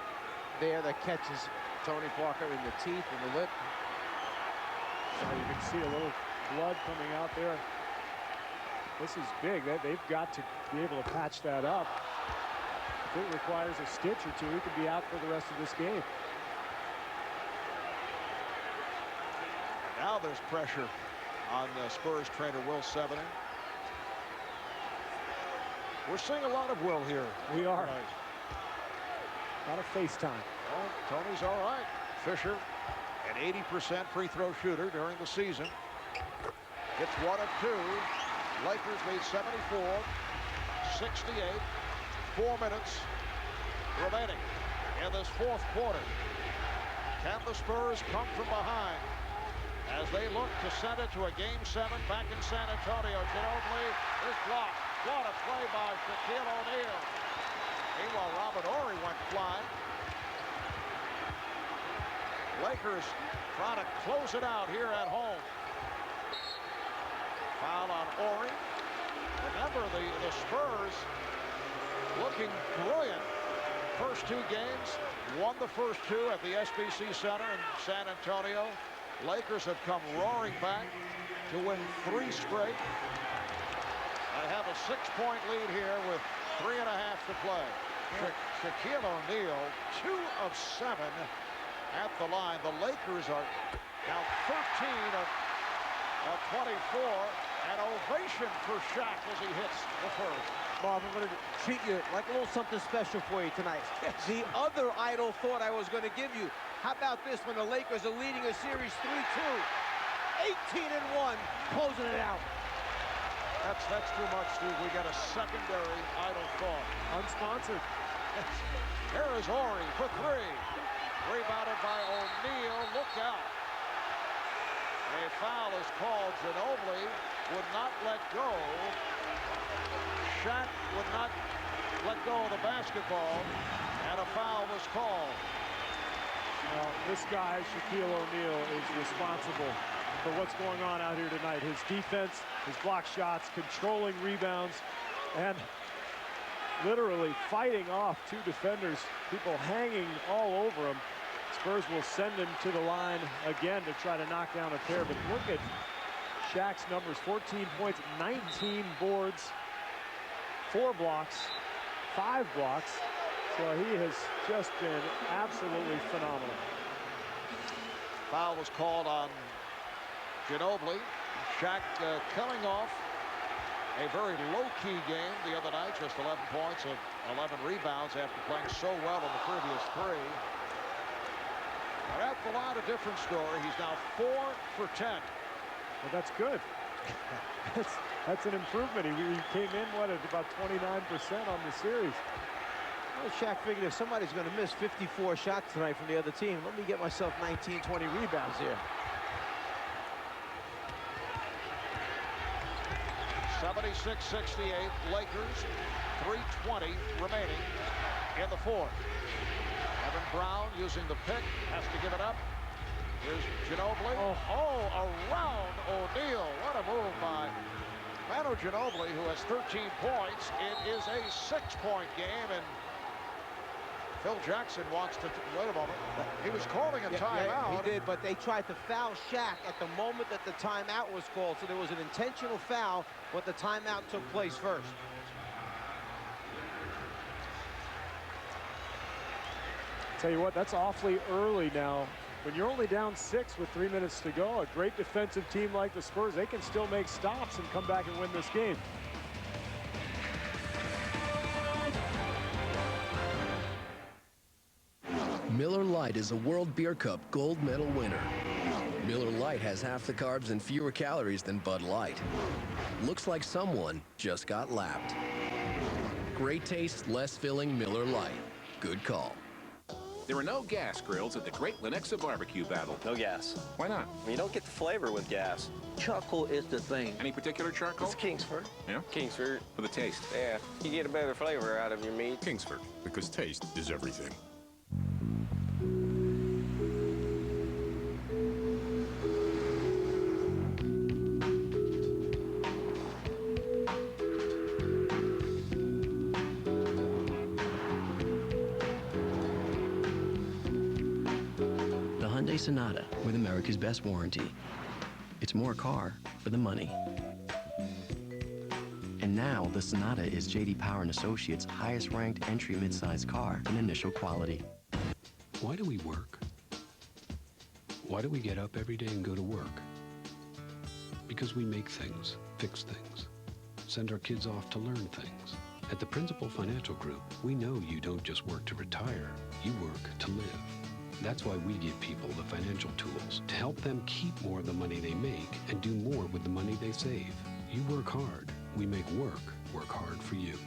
there, that catches Tony Parker in the teeth and the lip. So you can see a little blood coming out there. This is big. They've got to be able to patch that up. If it requires a stitch or two, he could be out for the rest of this game. Now there's pressure on Spurs trainer Will Sevening. We're seeing a lot of Will here. We are. A lot of FaceTime. Well, Tony's all right. Fisher, an 80% free throw shooter during the season. It's 1 of 2. Lakers lead 74-68. 4 minutes remaining in this fourth quarter. Can the Spurs come from behind as they look to send it to a Game 7 back in San Antonio? Ginobili is blocked. What a play by Shaquille O'Neal. Meanwhile, Robert Horry went flying. Lakers trying to close it out here at home. Foul on Horry. Remember, the Spurs looking brilliant. First 2 games, won the first 2 at the SBC Center in San Antonio. Lakers have come roaring back to win 3 straight. They have a 6-point lead here with 3.5 to play. Shaquille O'Neal, 2 of 7 at the line. The Lakers are now 13 of 24. An ovation for Shaq as he hits the first. Marv, I'm going to treat you like a little something special for you tonight. The other idol thought I was going to give you. How about this when the Lakers are leading a series 3-2? 18-1, closing it out. That's too much, Steve. We got a secondary idle thought. Unsponsored. Here is Horry for 3. Rebounded by O'Neal. Look out. A foul is called. Ginobili would not let go. Shaq would not let go of the basketball, and a foul was called. Well, this guy, Shaquille O'Neal, is responsible for what's going on out here tonight. His defense, his block shots, controlling rebounds, and literally fighting off 2 defenders, people hanging all over him. Spurs will send him to the line again to try to knock down a pair, but look at Shaq's numbers: 14 points, 19 boards, 4 blocks, 5 blocks. So he has just been absolutely phenomenal. Foul was called on Ginobili. Shaq coming off a very low-key game the other night, just 11 points and 11 rebounds after playing so well in the previous 3. But at the line, a different story. He's now 4 for 10. Well, that's good. that's an improvement. He came in, what, at about 29% on the series. Well, Shaq figured if somebody's going to miss 54 shots tonight from the other team, let me get myself 19, 20 rebounds here. 76-68, Lakers, 3:20 remaining in the fourth. Evan Brown using the pick, has to give it up. Here's Ginobili. Oh, around O'Neal. What a move by Manu Ginobili, who has 13 points. It is a 6-point game, and Phil Jackson wants to, wait a moment, he was calling a timeout. Yeah, he did, but they tried to foul Shaq at the moment that the timeout was called, so there was an intentional foul, but the timeout took place first. Tell you what, that's awfully early now. When you're only down 6 with 3 minutes to go, a great defensive team like the Spurs, they can still make stops and come back and win this game. Miller Lite is a World Beer Cup gold medal winner. Miller Lite has half the carbs and fewer calories than Bud Light. Looks like someone just got lapped. Great taste, less filling Miller Lite. Good call. There are no gas grills at the Great Lenexa Barbecue Battle. No gas. Why not? You don't get the flavor with gas. Charcoal is the thing. Any particular charcoal? It's Kingsford. Yeah? Kingsford. For the taste. Yeah, you get a better flavor out of your meat. Kingsford, because taste is everything. Sonata with America's best warranty. It's more car for the money. And now the Sonata is J.D. Power and Associates' highest-ranked entry midsize car in initial quality. Why do we work? Why do we get up every day and go to work? Because we make things, fix things, send our kids off to learn things. At the Principal Financial Group, we know you don't just work to retire, you work to live. That's why we give people the financial tools to help them keep more of the money they make and do more with the money they save. You work hard. We make work hard for you.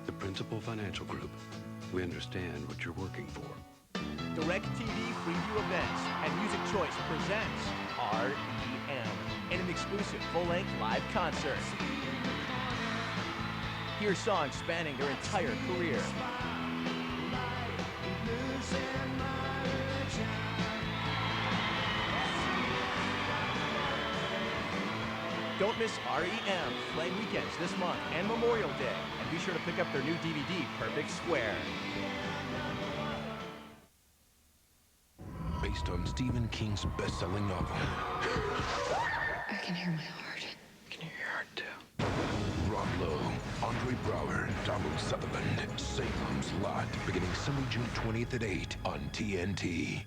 The Principal Financial Group. We understand what you're working for. DirecTV Freeview Events and Music Choice presents REM in an exclusive full-length live concert. Hear songs spanning their entire career. Don't miss REM Flame Weekends this month and Memorial Day. And be sure to pick up their new DVD, Perfect Square. Based on Stephen King's best-selling novel. I can hear my heart. I can hear your heart, too. Rob Lowe, Andre Brower, Donald Sutherland, Salem's Lot, beginning Sunday, June 20th at 8 on TNT.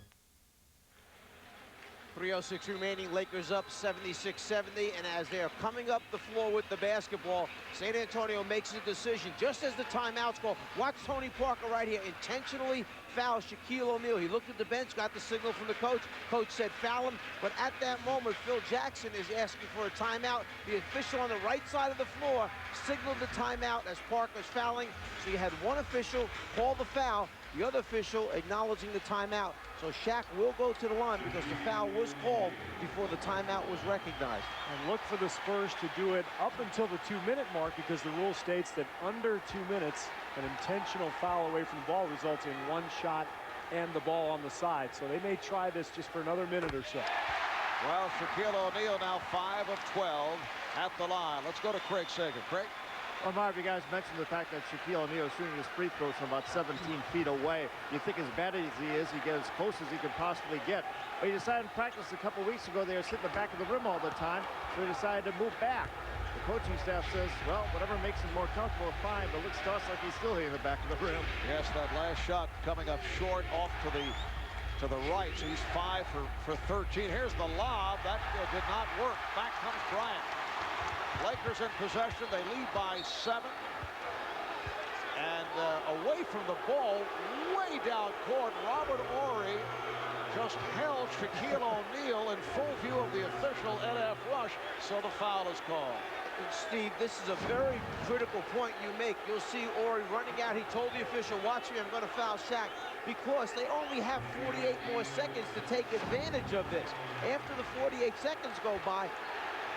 3:06 remaining, Lakers up 76-70, and as they are coming up the floor with the basketball, San Antonio makes a decision. Just as the timeouts go, watch Tony Parker right here intentionally foul Shaquille O'Neal. He looked at the bench, got the signal from the coach. Coach said foul him, but at that moment, Phil Jackson is asking for a timeout. The official on the right side of the floor signaled the timeout as Parker's fouling. So you had one official call the foul, the other official acknowledging the timeout. So Shaq will go to the line because the foul was called before the timeout was recognized. And look for the Spurs to do it up until the 2-minute mark, because the rule states that under 2 minutes, an intentional foul away from the ball results in one shot and the ball on the side. So they may try this just for another minute or so. Well, Shaquille O'Neal now 5 of 12 at the line. Let's go to Craig Sager. Craig? Well, Marv, you guys mentioned the fact that Shaquille O'Neal is shooting his free throws from about 17 feet away. You think as bad as he is, he gets as close as he could possibly get. But he decided in practice a couple weeks ago they were sitting the back of the rim all the time, so he decided to move back. The coaching staff says, well, whatever makes him more comfortable, fine, but looks to us like he's still hitting the back of the rim. Yes, that last shot coming up short off to the right. So he's 5 for 13. Here's the lob. That did not work. Back comes Bryant. Lakers in possession. They lead by 7. And away from the ball, way down court, Robert Horry just held Shaquille O'Neal in full view of the official, N.F. Rush, so the foul is called. Steve, this is a very critical point you make. You'll see Horry running out. He told the official, watch me, I'm going to foul Shaq, because they only have 48 more seconds to take advantage of this. After the 48 seconds go by,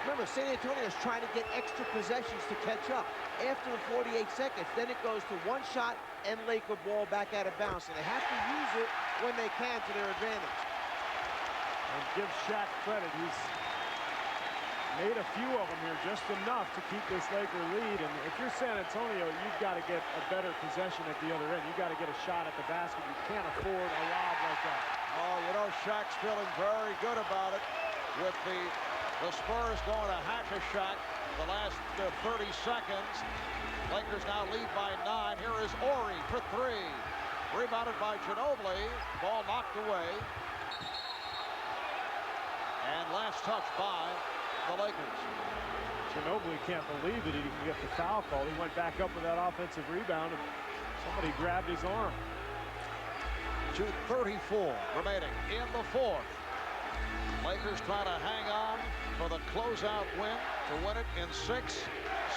remember, San Antonio is trying to get extra possessions to catch up. After the 48 seconds, then it goes to one shot and Laker ball back out of bounds. And they have to use it when they can to their advantage. And give Shaq credit. He's made a few of them here, just enough to keep this Laker lead. And if you're San Antonio, you've got to get a better possession at the other end. You've got to get a shot at the basket. You can't afford a lob like that. Oh, you know, Shaq's feeling very good about it with the Spurs going to hack-a-Shaq the last 30 seconds. Lakers now lead by 9. Here is Horry for 3. Rebounded by Ginobili. Ball knocked away. And last touch by the Lakers. Ginobili can't believe that he didn't get the foul call. He went back up with that offensive rebound, and somebody grabbed his arm. 2:34 remaining in the fourth. Lakers trying to hang on for the closeout win to win it in 6.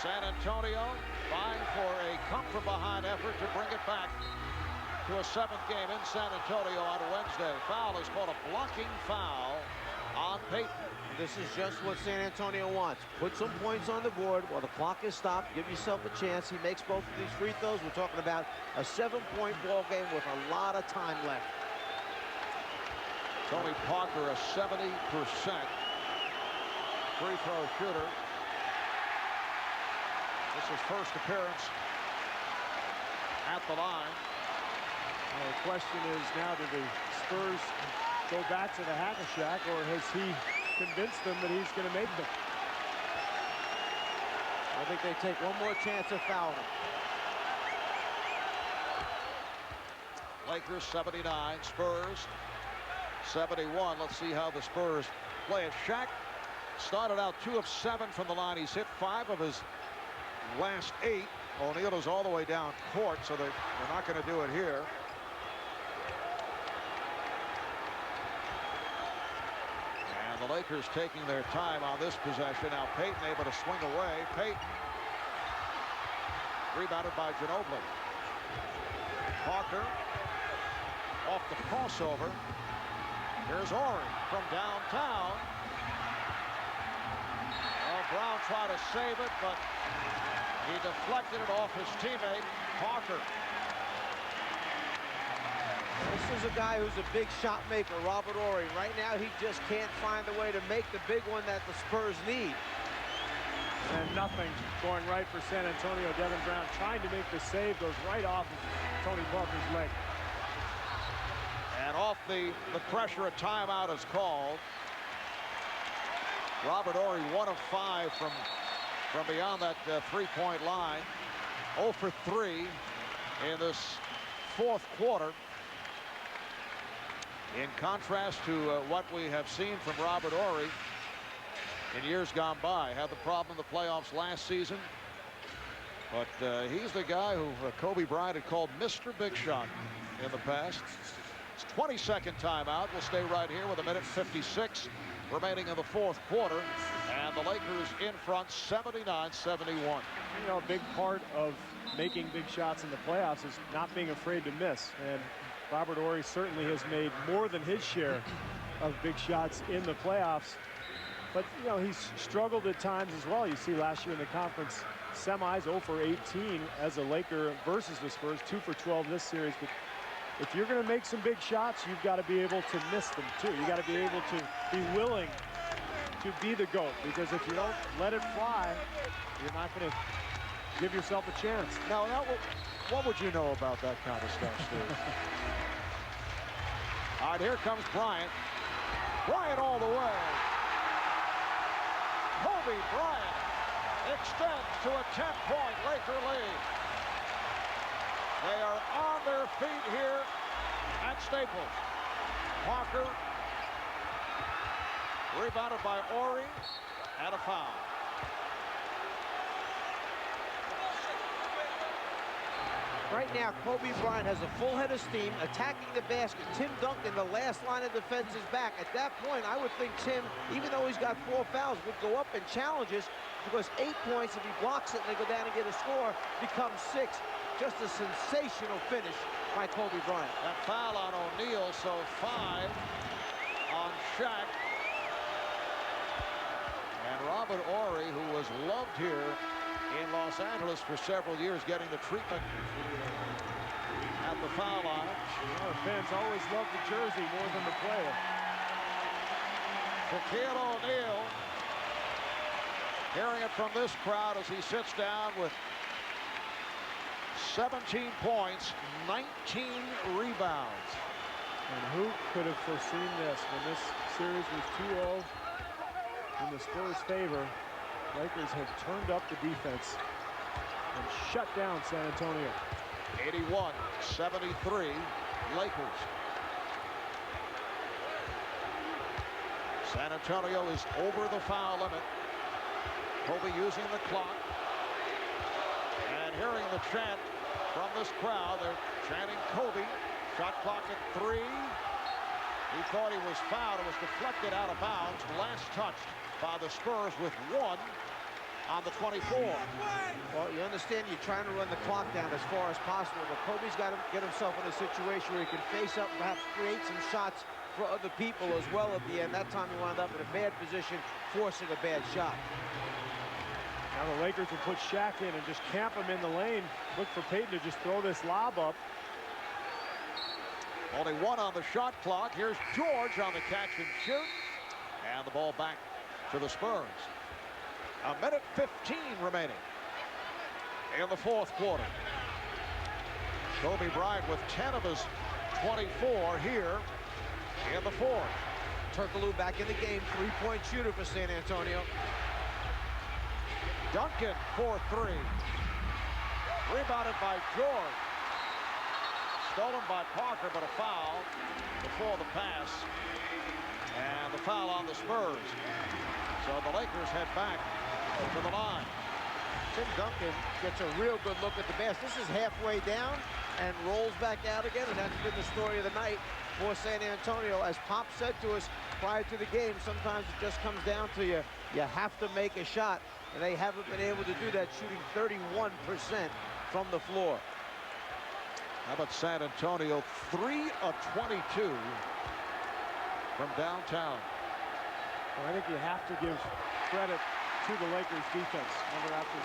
San Antonio vying for a come-from-behind effort to bring it back to a 7th game in San Antonio on Wednesday. Foul is called a blocking foul on Payton. This is just what San Antonio wants. Put some points on the board while the clock is stopped. Give yourself a chance. He makes both of these free throws. We're talking about a 7-point ball game with a lot of time left. Tony Parker, a 70% free throw shooter. This is first appearance at the line. Well, the question is now, do the Spurs go back to the Hack-a-Shack, or has he convinced them that he's going to make them? I think they take one more chance of fouling him. Lakers 79, Spurs 71. Let's see how the Spurs play it. Shaq started out 2 of 7 from the line. He's hit 5 of his last 8. O'Neal is all the way down court, so they're not going to do it here. And the Lakers taking their time on this possession. Now Payton able to swing away. Payton rebounded by Ginobili. Parker off the crossover. Here's Ori from downtown. Well, Brown tried to save it, but he deflected it off his teammate, Parker. This is a guy who's a big shot maker, Robert Ori. Right now, he just can't find the way to make the big one that the Spurs need. And nothing going right for San Antonio. Devin Brown trying to make the save, goes right off of Tony Parker's leg. And off the pressure, a timeout is called. Robert Ori 1 of 5 from beyond that 3-point line. 0 for 3 in this 4th quarter. In contrast to what we have seen from Robert Ori in years gone by. Had the problem in the playoffs last season. But he's the guy who Kobe Bryant had called Mr. Big Shot in the past. It's 22nd timeout. We'll stay right here with 1:56 remaining in the 4th quarter. And the Lakers in front 79-71. You know, a big part of making big shots in the playoffs is not being afraid to miss. And Robert Ori certainly has made more than his share of big shots in the playoffs. But, you know, he's struggled at times as well. You see last year in the conference semis, 0 for 18 as a Laker versus the Spurs, 2 for 12 this series. But if you're going to make some big shots, you've got to be able to miss them too. You got to be able to be willing to be the GOAT, because if you don't let it fly, you're not going to give yourself a chance. Now, what would you know about that kind of stuff, Steve? All right, here comes Bryant. Bryant all the way. Kobe Bryant extends to a 10-point Laker lead. They are on their feet here at Staples. Parker rebounded by Ori and a foul. Right now, Kobe Bryant has a full head of steam, attacking the basket. Tim Duncan, the last line of defense, is back. At that point, I would think Tim, even though he's got 4 fouls, would go up and challenges, because 8 points, if he blocks it and they go down and get a score, becomes 6. Just a sensational finish by Kobe Bryant. That foul on O'Neal, so 5 on Shaq. And Robert Ori, who was loved here in Los Angeles for several years, getting the treatment at the foul line. Well, fans always love the jersey more than the player. Shaquille O'Neal hearing it from this crowd as he sits down with 17 points, 19 rebounds. And who could have foreseen this when this series was 2-0 in the Spurs' favor? Lakers have turned up the defense and shut down San Antonio. 81-73 Lakers. San Antonio is over the foul limit. Kobe using the clock. And hearing the chant from this crowd, they're chanting Kobe. Shot clock at 3. He thought he was fouled. It was deflected out of bounds. Last touched by the Spurs with 1 on the 24. Well, you understand you're trying to run the clock down as far as possible, but Kobe's got to get himself in a situation where he can face up and perhaps create some shots for other people as well at the end. That time he wound up in a bad position, forcing a bad shot. Now the Lakers will put Shaq in and just camp him in the lane. Look for Payton to just throw this lob up. Only 1 on the shot clock. Here's George on the catch and shoot. And the ball back to the Spurs. 1:15 remaining in the 4th quarter. Kobe Bryant with 10 of his 24 here in the fourth. Turkoglu back in the game, three-point shooter for San Antonio. Duncan for three. Rebounded by George. Stolen by Parker, but a foul before the pass. And the foul on the Spurs. So the Lakers head back to the line. Tim Duncan gets a real good look at the basket. This is halfway down and rolls back out again, and that's been the story of the night for San Antonio. As Pop said to us prior to the game, sometimes it just comes down to you have to make a shot, and they haven't been able to do that, shooting 31% from the floor. How about San Antonio? 3 of 22 from downtown. Well, I think you have to give credit to the Lakers defense. Remember, after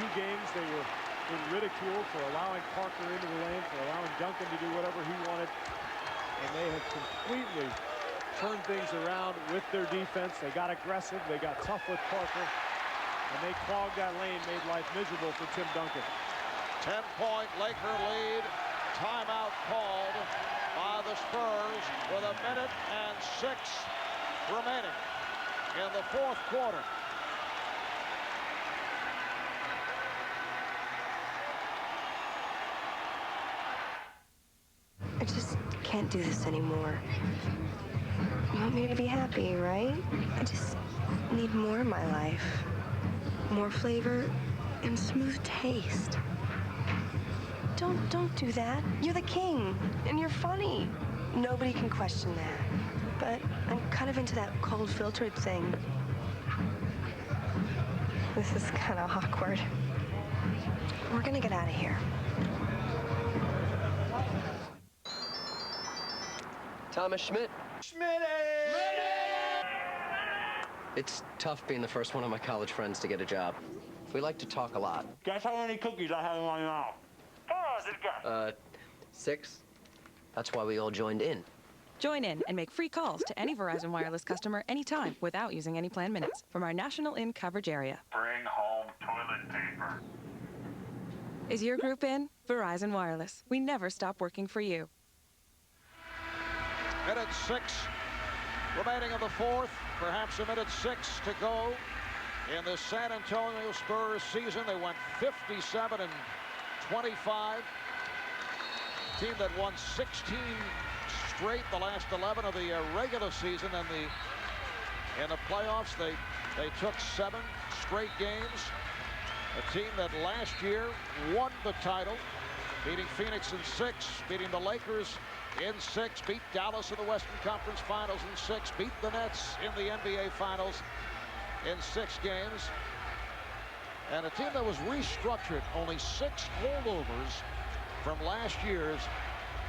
2 games, they were being ridiculed for allowing Parker into the lane, for allowing Duncan to do whatever he wanted. And they have completely turned things around with their defense. They got aggressive. They got tough with Parker. And they clogged that lane, made life miserable for Tim Duncan. 10-point Laker lead. Timeout called by the Spurs with 1 minute and 6 remaining in the fourth quarter. I just can't do this anymore. You want me to be happy, right? I just need more in my life. More flavor and smooth taste. Don't do that. You're the king, and you're funny. Nobody can question that. But I'm kind of into that cold filtered thing. This is kind of awkward. We're gonna get out of here. Thomas Schmidt. It's tough being the first one of my college friends to get a job. We like to talk a lot. Guess how many cookies I have in my mouth? 6. That's why we all joined in. Join in and make free calls to any Verizon Wireless customer anytime without using any plan minutes from our national in coverage area. Bring home toilet paper. Is your group in? Verizon Wireless. We never stop working for you. Minute 6 remaining in the fourth. Perhaps 1 minute 6 to go in the San Antonio Spurs season. They went 57 and 25. Team that won 16 straight, the last 11 of the regular season, and in the playoffs they took 7 straight games. A team that last year won the title, beating Phoenix in 6, beating the Lakers in 6, beat Dallas in the Western Conference Finals in 6, beat the Nets in the NBA Finals in 6 games. And a team that was restructured, only 6 holdovers from last year's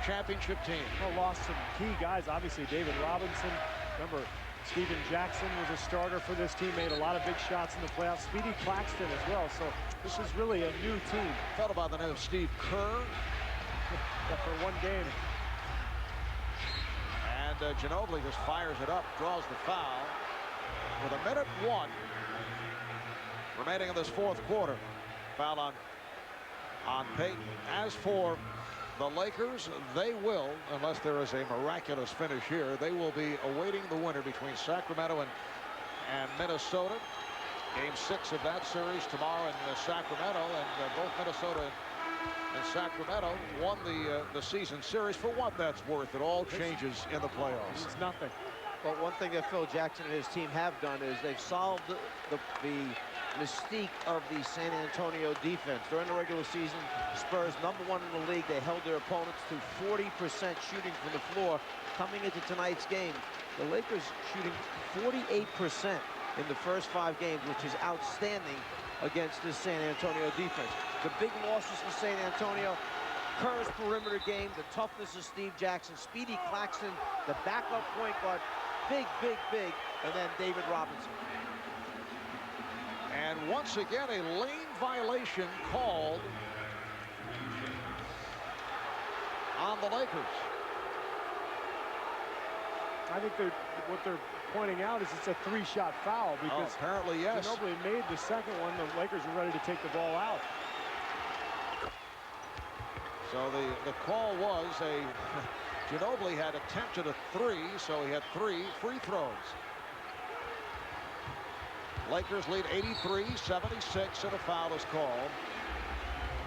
championship team. Well, lost some key guys, obviously David Robinson. Remember, Stephen Jackson was a starter for this team, made a lot of big shots in the playoffs. Speedy Claxton as well, so this is really a new team. Fellow by the name of Steve Kerr. For 1 game. And Ginobili just fires it up, draws the foul. With 1 minute 1 remaining in this fourth quarter. Foul on Payton. As for the Lakers, they will, unless there is a miraculous finish here, they will be awaiting the winner between Sacramento and Minnesota. Game 6 of that series tomorrow in Sacramento, and both Minnesota and Sacramento won the season series. For what that's worth, it all changes in the playoffs. It's nothing. Well, one thing that Phil Jackson and his team have done is they've solved the mystique of the San Antonio defense. During the regular season, Spurs #1 in the league. They held their opponents to 40% shooting from the floor. Coming into tonight's game, the Lakers shooting 48% in the first 5 games, which is outstanding against this San Antonio defense. The big losses for San Antonio: Kerr's perimeter game, the toughness of Steve Jackson, Speedy Claxton, the backup point guard, big, and then David Robinson. And once again, a lane violation called on the Lakers. I think what they're pointing out is it's a 3-shot foul, because apparently, yes. Ginobili made the second one. The Lakers were ready to take the ball out. So the call was Ginobili had attempted a 3, so he had 3 free throws. Lakers lead 83-76, and a foul is called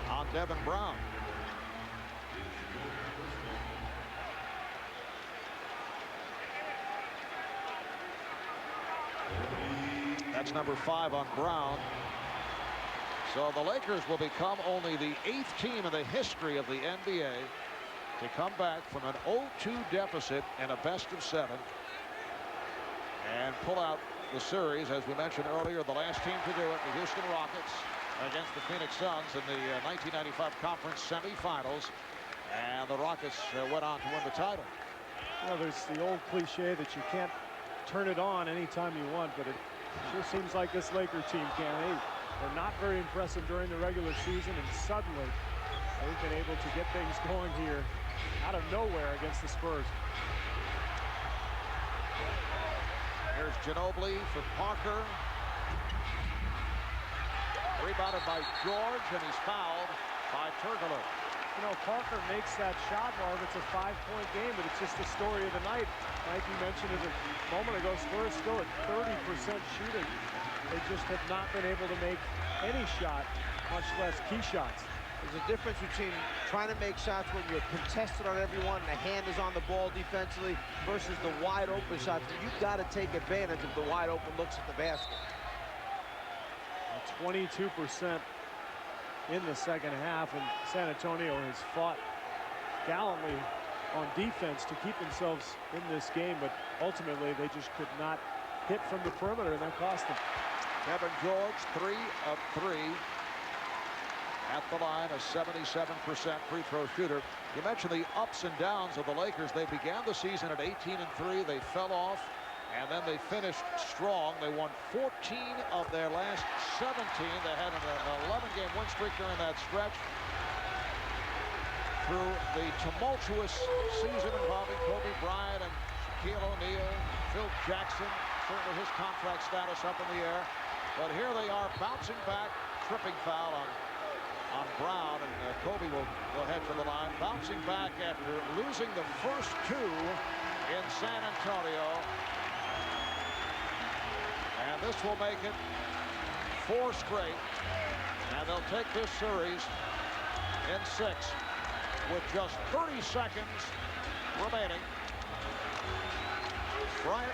on Devin Brown. That's number 5 on Brown. So the Lakers will become only the 8th team in the history of the NBA to come back from an 0-2 deficit in a best-of-7 and pull out the series. As we mentioned earlier, the last team to do it, the Houston Rockets against the Phoenix Suns in the 1995 conference semifinals, and the Rockets went on to win the title. You know, there's the old cliche that you can't turn it on anytime you want, but it sure seems like this Laker team can. They're not very impressive during the regular season, and suddenly they've been able to get things going here out of nowhere against the Spurs. Here's Ginobili for Parker. Rebounded by George, and he's fouled by Turkoglu. You know, Parker makes that shot, Marv. It's a 5-point game, but it's just the story of the night. Like you mentioned it a moment ago, Spurs still at 30% shooting. They just have not been able to make any shot, much less key shots. There's a difference between trying to make shots when you're contested on everyone and the hand is on the ball defensively versus the wide open shots. You've got to take advantage of the wide open looks at the basket. 22% in the second half, and San Antonio has fought gallantly on defense to keep themselves in this game, but ultimately they just could not hit from the perimeter, and that cost them. Kevin George, 3 of 3 at the line, a 77% free throw shooter. You mentioned the ups and downs of the Lakers. They began the season at 18-3. They fell off, and then they finished strong. They won 14 of their last 17. They had an 11-game win streak during that stretch. Through the tumultuous season involving Kobe Bryant and Shaquille O'Neal, Phil Jackson, certainly his contract status up in the air. But here they are bouncing back, tripping foul on Brown, and Kobe will go ahead for the line. Bouncing back after losing the first 2 in San Antonio. And this will make it 4 straight. And they'll take this series in 6 with just 30 seconds remaining. Bryant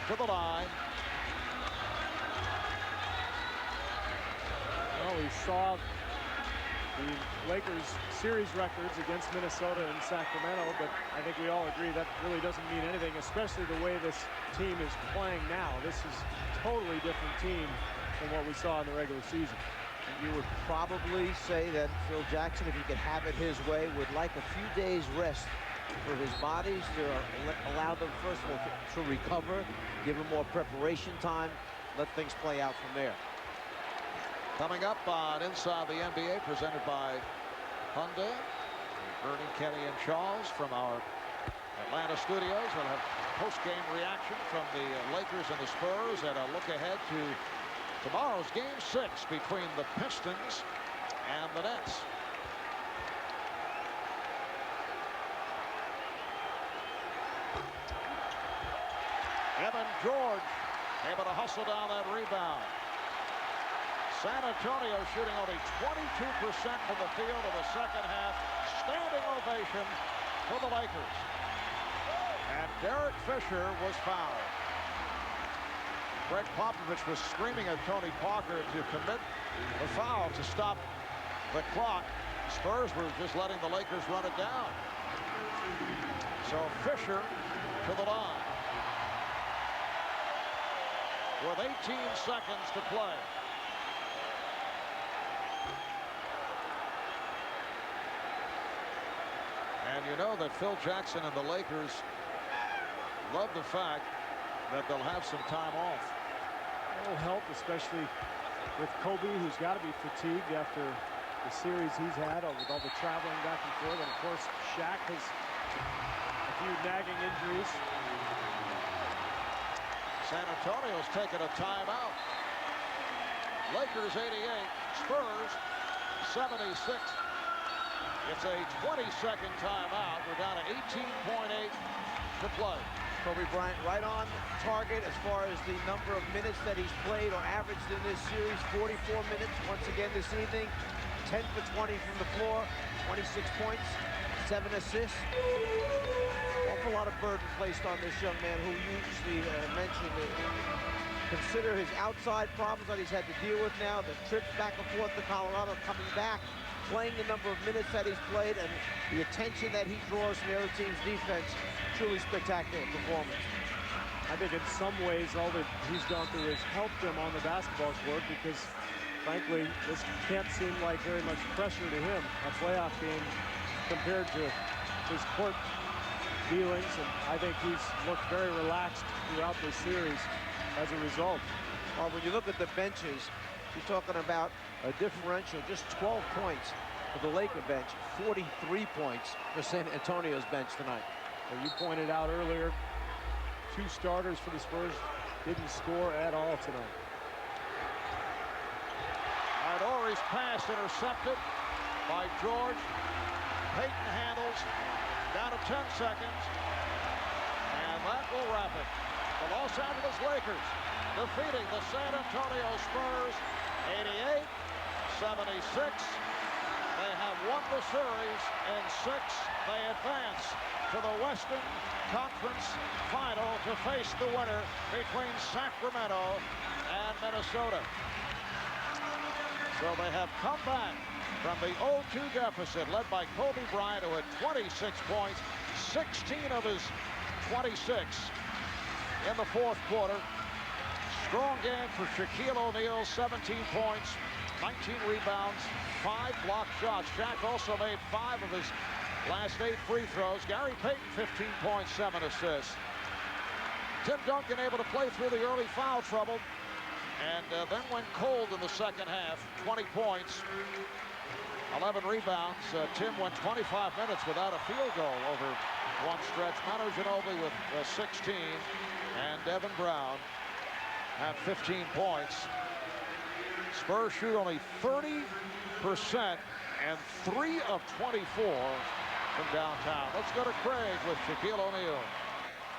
to the line. Well, we saw the Lakers series records against Minnesota and Sacramento, but I think we all agree that really doesn't mean anything, especially the way this team is playing now. This is a totally different team than what we saw in the regular season. You would probably say that Phil Jackson, if he could have it his way, would like a few days rest for his bodies to allow them, first of all, to recover, give them more preparation time, let things play out from there. Coming up on Inside the NBA, presented by Hyundai, Ernie, Kenny, and Charles from our Atlanta studios. We'll have post-game reaction from the Lakers and the Spurs, and a look ahead to tomorrow's Game 6 between the Pistons and the Nets. Evan George able to hustle down that rebound. San Antonio shooting only 22% from the field in the second half. Standing ovation for the Lakers. And Derek Fisher was fouled. Greg Popovich was screaming at Tony Parker to commit the foul to stop the clock. Spurs were just letting the Lakers run it down. So Fisher to the line with 18 seconds to play. And you know that Phil Jackson and the Lakers love the fact that they'll have some time off. It'll help, especially with Kobe, who's got to be fatigued after the series he's had with all the traveling back and forth. And of course, Shaq has a few nagging injuries. San Antonio's taking a timeout. Lakers 88, Spurs 76. It's a 20-second timeout. We're down to 18.8 to play. Kobe Bryant right on target as far as the number of minutes that he's played or averaged in this series. 44 minutes once again this evening. 10 for 20 from the floor. 26 points, 7 assists. Awful lot of burden placed on this young man who usually mentioned consider his outside problems that he's had to deal with now, the trips back and forth to Colorado, coming back, playing the number of minutes that he's played, and the attention that he draws from the other team's defense. Truly spectacular performance. I think in some ways all that he's gone through has helped him on the basketball court because, frankly, this can't seem like very much pressure to him, a playoff game, compared to his court dealings, and I think he's looked very relaxed throughout this series as a result. Well, when you look at the benches, you're talking about a differential, just 12 points for the Laker bench, 43 points for San Antonio's bench tonight. Well, you pointed out earlier, 2 starters for the Spurs didn't score at all tonight. All right, Horry's pass intercepted by George. Payton handles, down to 10 seconds, and that will wrap it. The Los Angeles Lakers defeating the San Antonio Spurs 88-76. They have won the series in 6. They advance to the Western Conference Final to face the winner between Sacramento and Minnesota. So they have come back from the 0-2 deficit led by Kobe Bryant, who had 26 points, 16 of his 26 in the fourth quarter. Strong game for Shaquille O'Neal, 17 points, 19 rebounds, 5 blocked shots. Shaq also made 5 of his last 8 free throws. Gary Payton, 15 points, 7 assists. Tim Duncan able to play through the early foul trouble and then went cold in the second half. 20 points, 11 rebounds. Tim went 25 minutes without a field goal over one stretch. Manu Ginobili with 16, and Devin Brown had 15 points. Spurs shoot only 30% and 3 of 24 from downtown. Let's go to Craig with Shaquille O'Neal.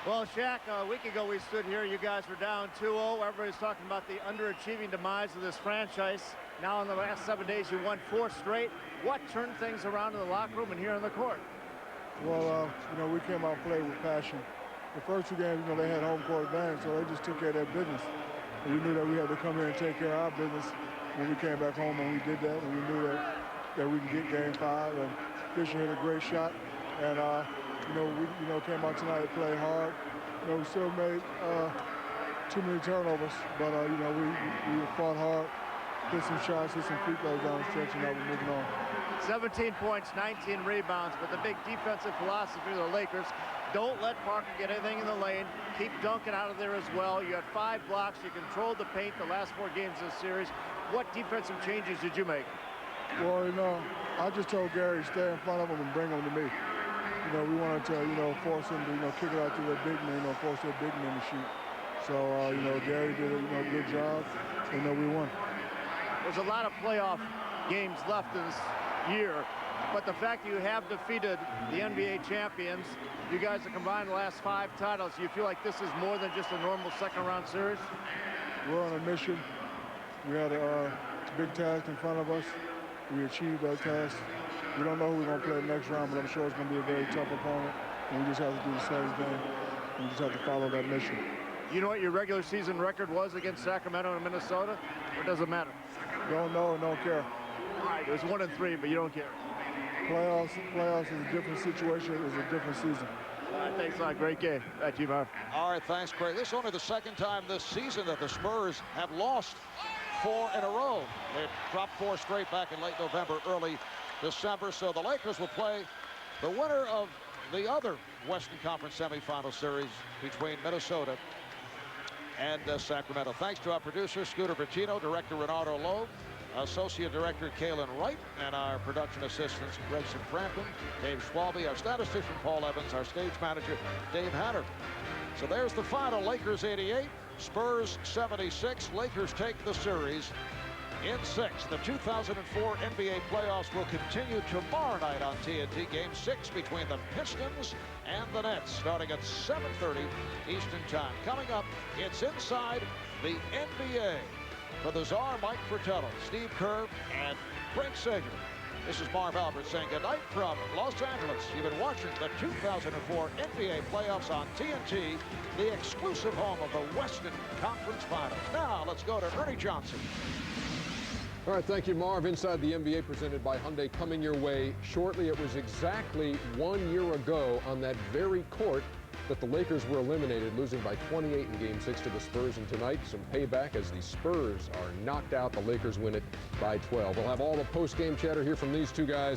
Well, Shaq, a week ago we stood here. You guys were down 2-0. Everybody's talking about the underachieving demise of this franchise. Now in the last 7 days, you won 4 straight. What turned things around in the locker room and here on the court? Well, you know, we came out and played with passion. The first 2 games, you know, they had home court advantage, so they just took care of their business. And we knew that we had to come here and take care of our business when we came back home, and we did that. And we knew that we could get game 5. And Fisher hit a great shot. And we came out tonight to play hard. You know, we still made too many turnovers, but we fought hard, hit some shots, hit some free throws down the stretch, and now we're moving on. 17 points, 19 rebounds, but the big defensive philosophy of the Lakers: don't let Parker get anything in the lane. Keep Duncan out of there as well. You had 5 blocks. You controlled the paint the last 4 games of this series. What defensive changes did you make? Well, you know, I just told Gary to stay in front of him and bring him to me. You know, we wanted to, force him to, kick it out to the big man, force their big man to shoot. So, Gary did a, good job. We won. There's a lot of playoff games left in this year, but the fact that you have defeated the NBA champions, you guys have combined the last 5 titles. You feel like this is more than just a normal second-round series? We're on a mission. We had a big task in front of us. We achieved that task. We don't know who we're going to play the next round, but I'm sure it's going to be a very tough opponent. And we just have to do the same thing. We just have to follow that mission. You know what your regular season record was against Sacramento and Minnesota? Or does it matter? Don't know and don't care. All right, it was 1-3, but you don't care. Playoffs is a different situation. It's a different season. All right, thanks a lot. Great game. Back to you, Marv. All right, thanks, Craig. This is only the second time this season that the Spurs have lost 4 in a row. They dropped 4 straight back in late November, early December. So the Lakers will play the winner of the other Western Conference semifinal series between Minnesota and Sacramento. Thanks to our producer, Scooter Bertino, director Renato Loeb, associate director Kalen Wright, and our production assistants Gregson Frampton, Dave Schwalbe, our statistician Paul Evans, our stage manager Dave Hatter. So there's the final. Lakers 88, Spurs 76. Lakers take the series in 6. The 2004 NBA playoffs will continue tomorrow night on TNT. Game 6 between the Pistons and the Nets, starting at 7:30 Eastern Time. Coming up, it's Inside the NBA. For the Czar, Mike Fratello, Steve Kerr, and Frank Sager. This is Marv Albert saying goodnight from Los Angeles. You've been watching the 2004 NBA playoffs on TNT, the exclusive home of the Western Conference Finals. Now, let's go to Ernie Johnson. All right, thank you, Marv. Inside the NBA presented by Hyundai coming your way shortly. It was exactly 1 year ago on that very court that the Lakers were eliminated, losing by 28 in Game 6 to the Spurs. And tonight, some payback as the Spurs are knocked out. The Lakers win it by 12. We'll have all the post-game chatter here from these two guys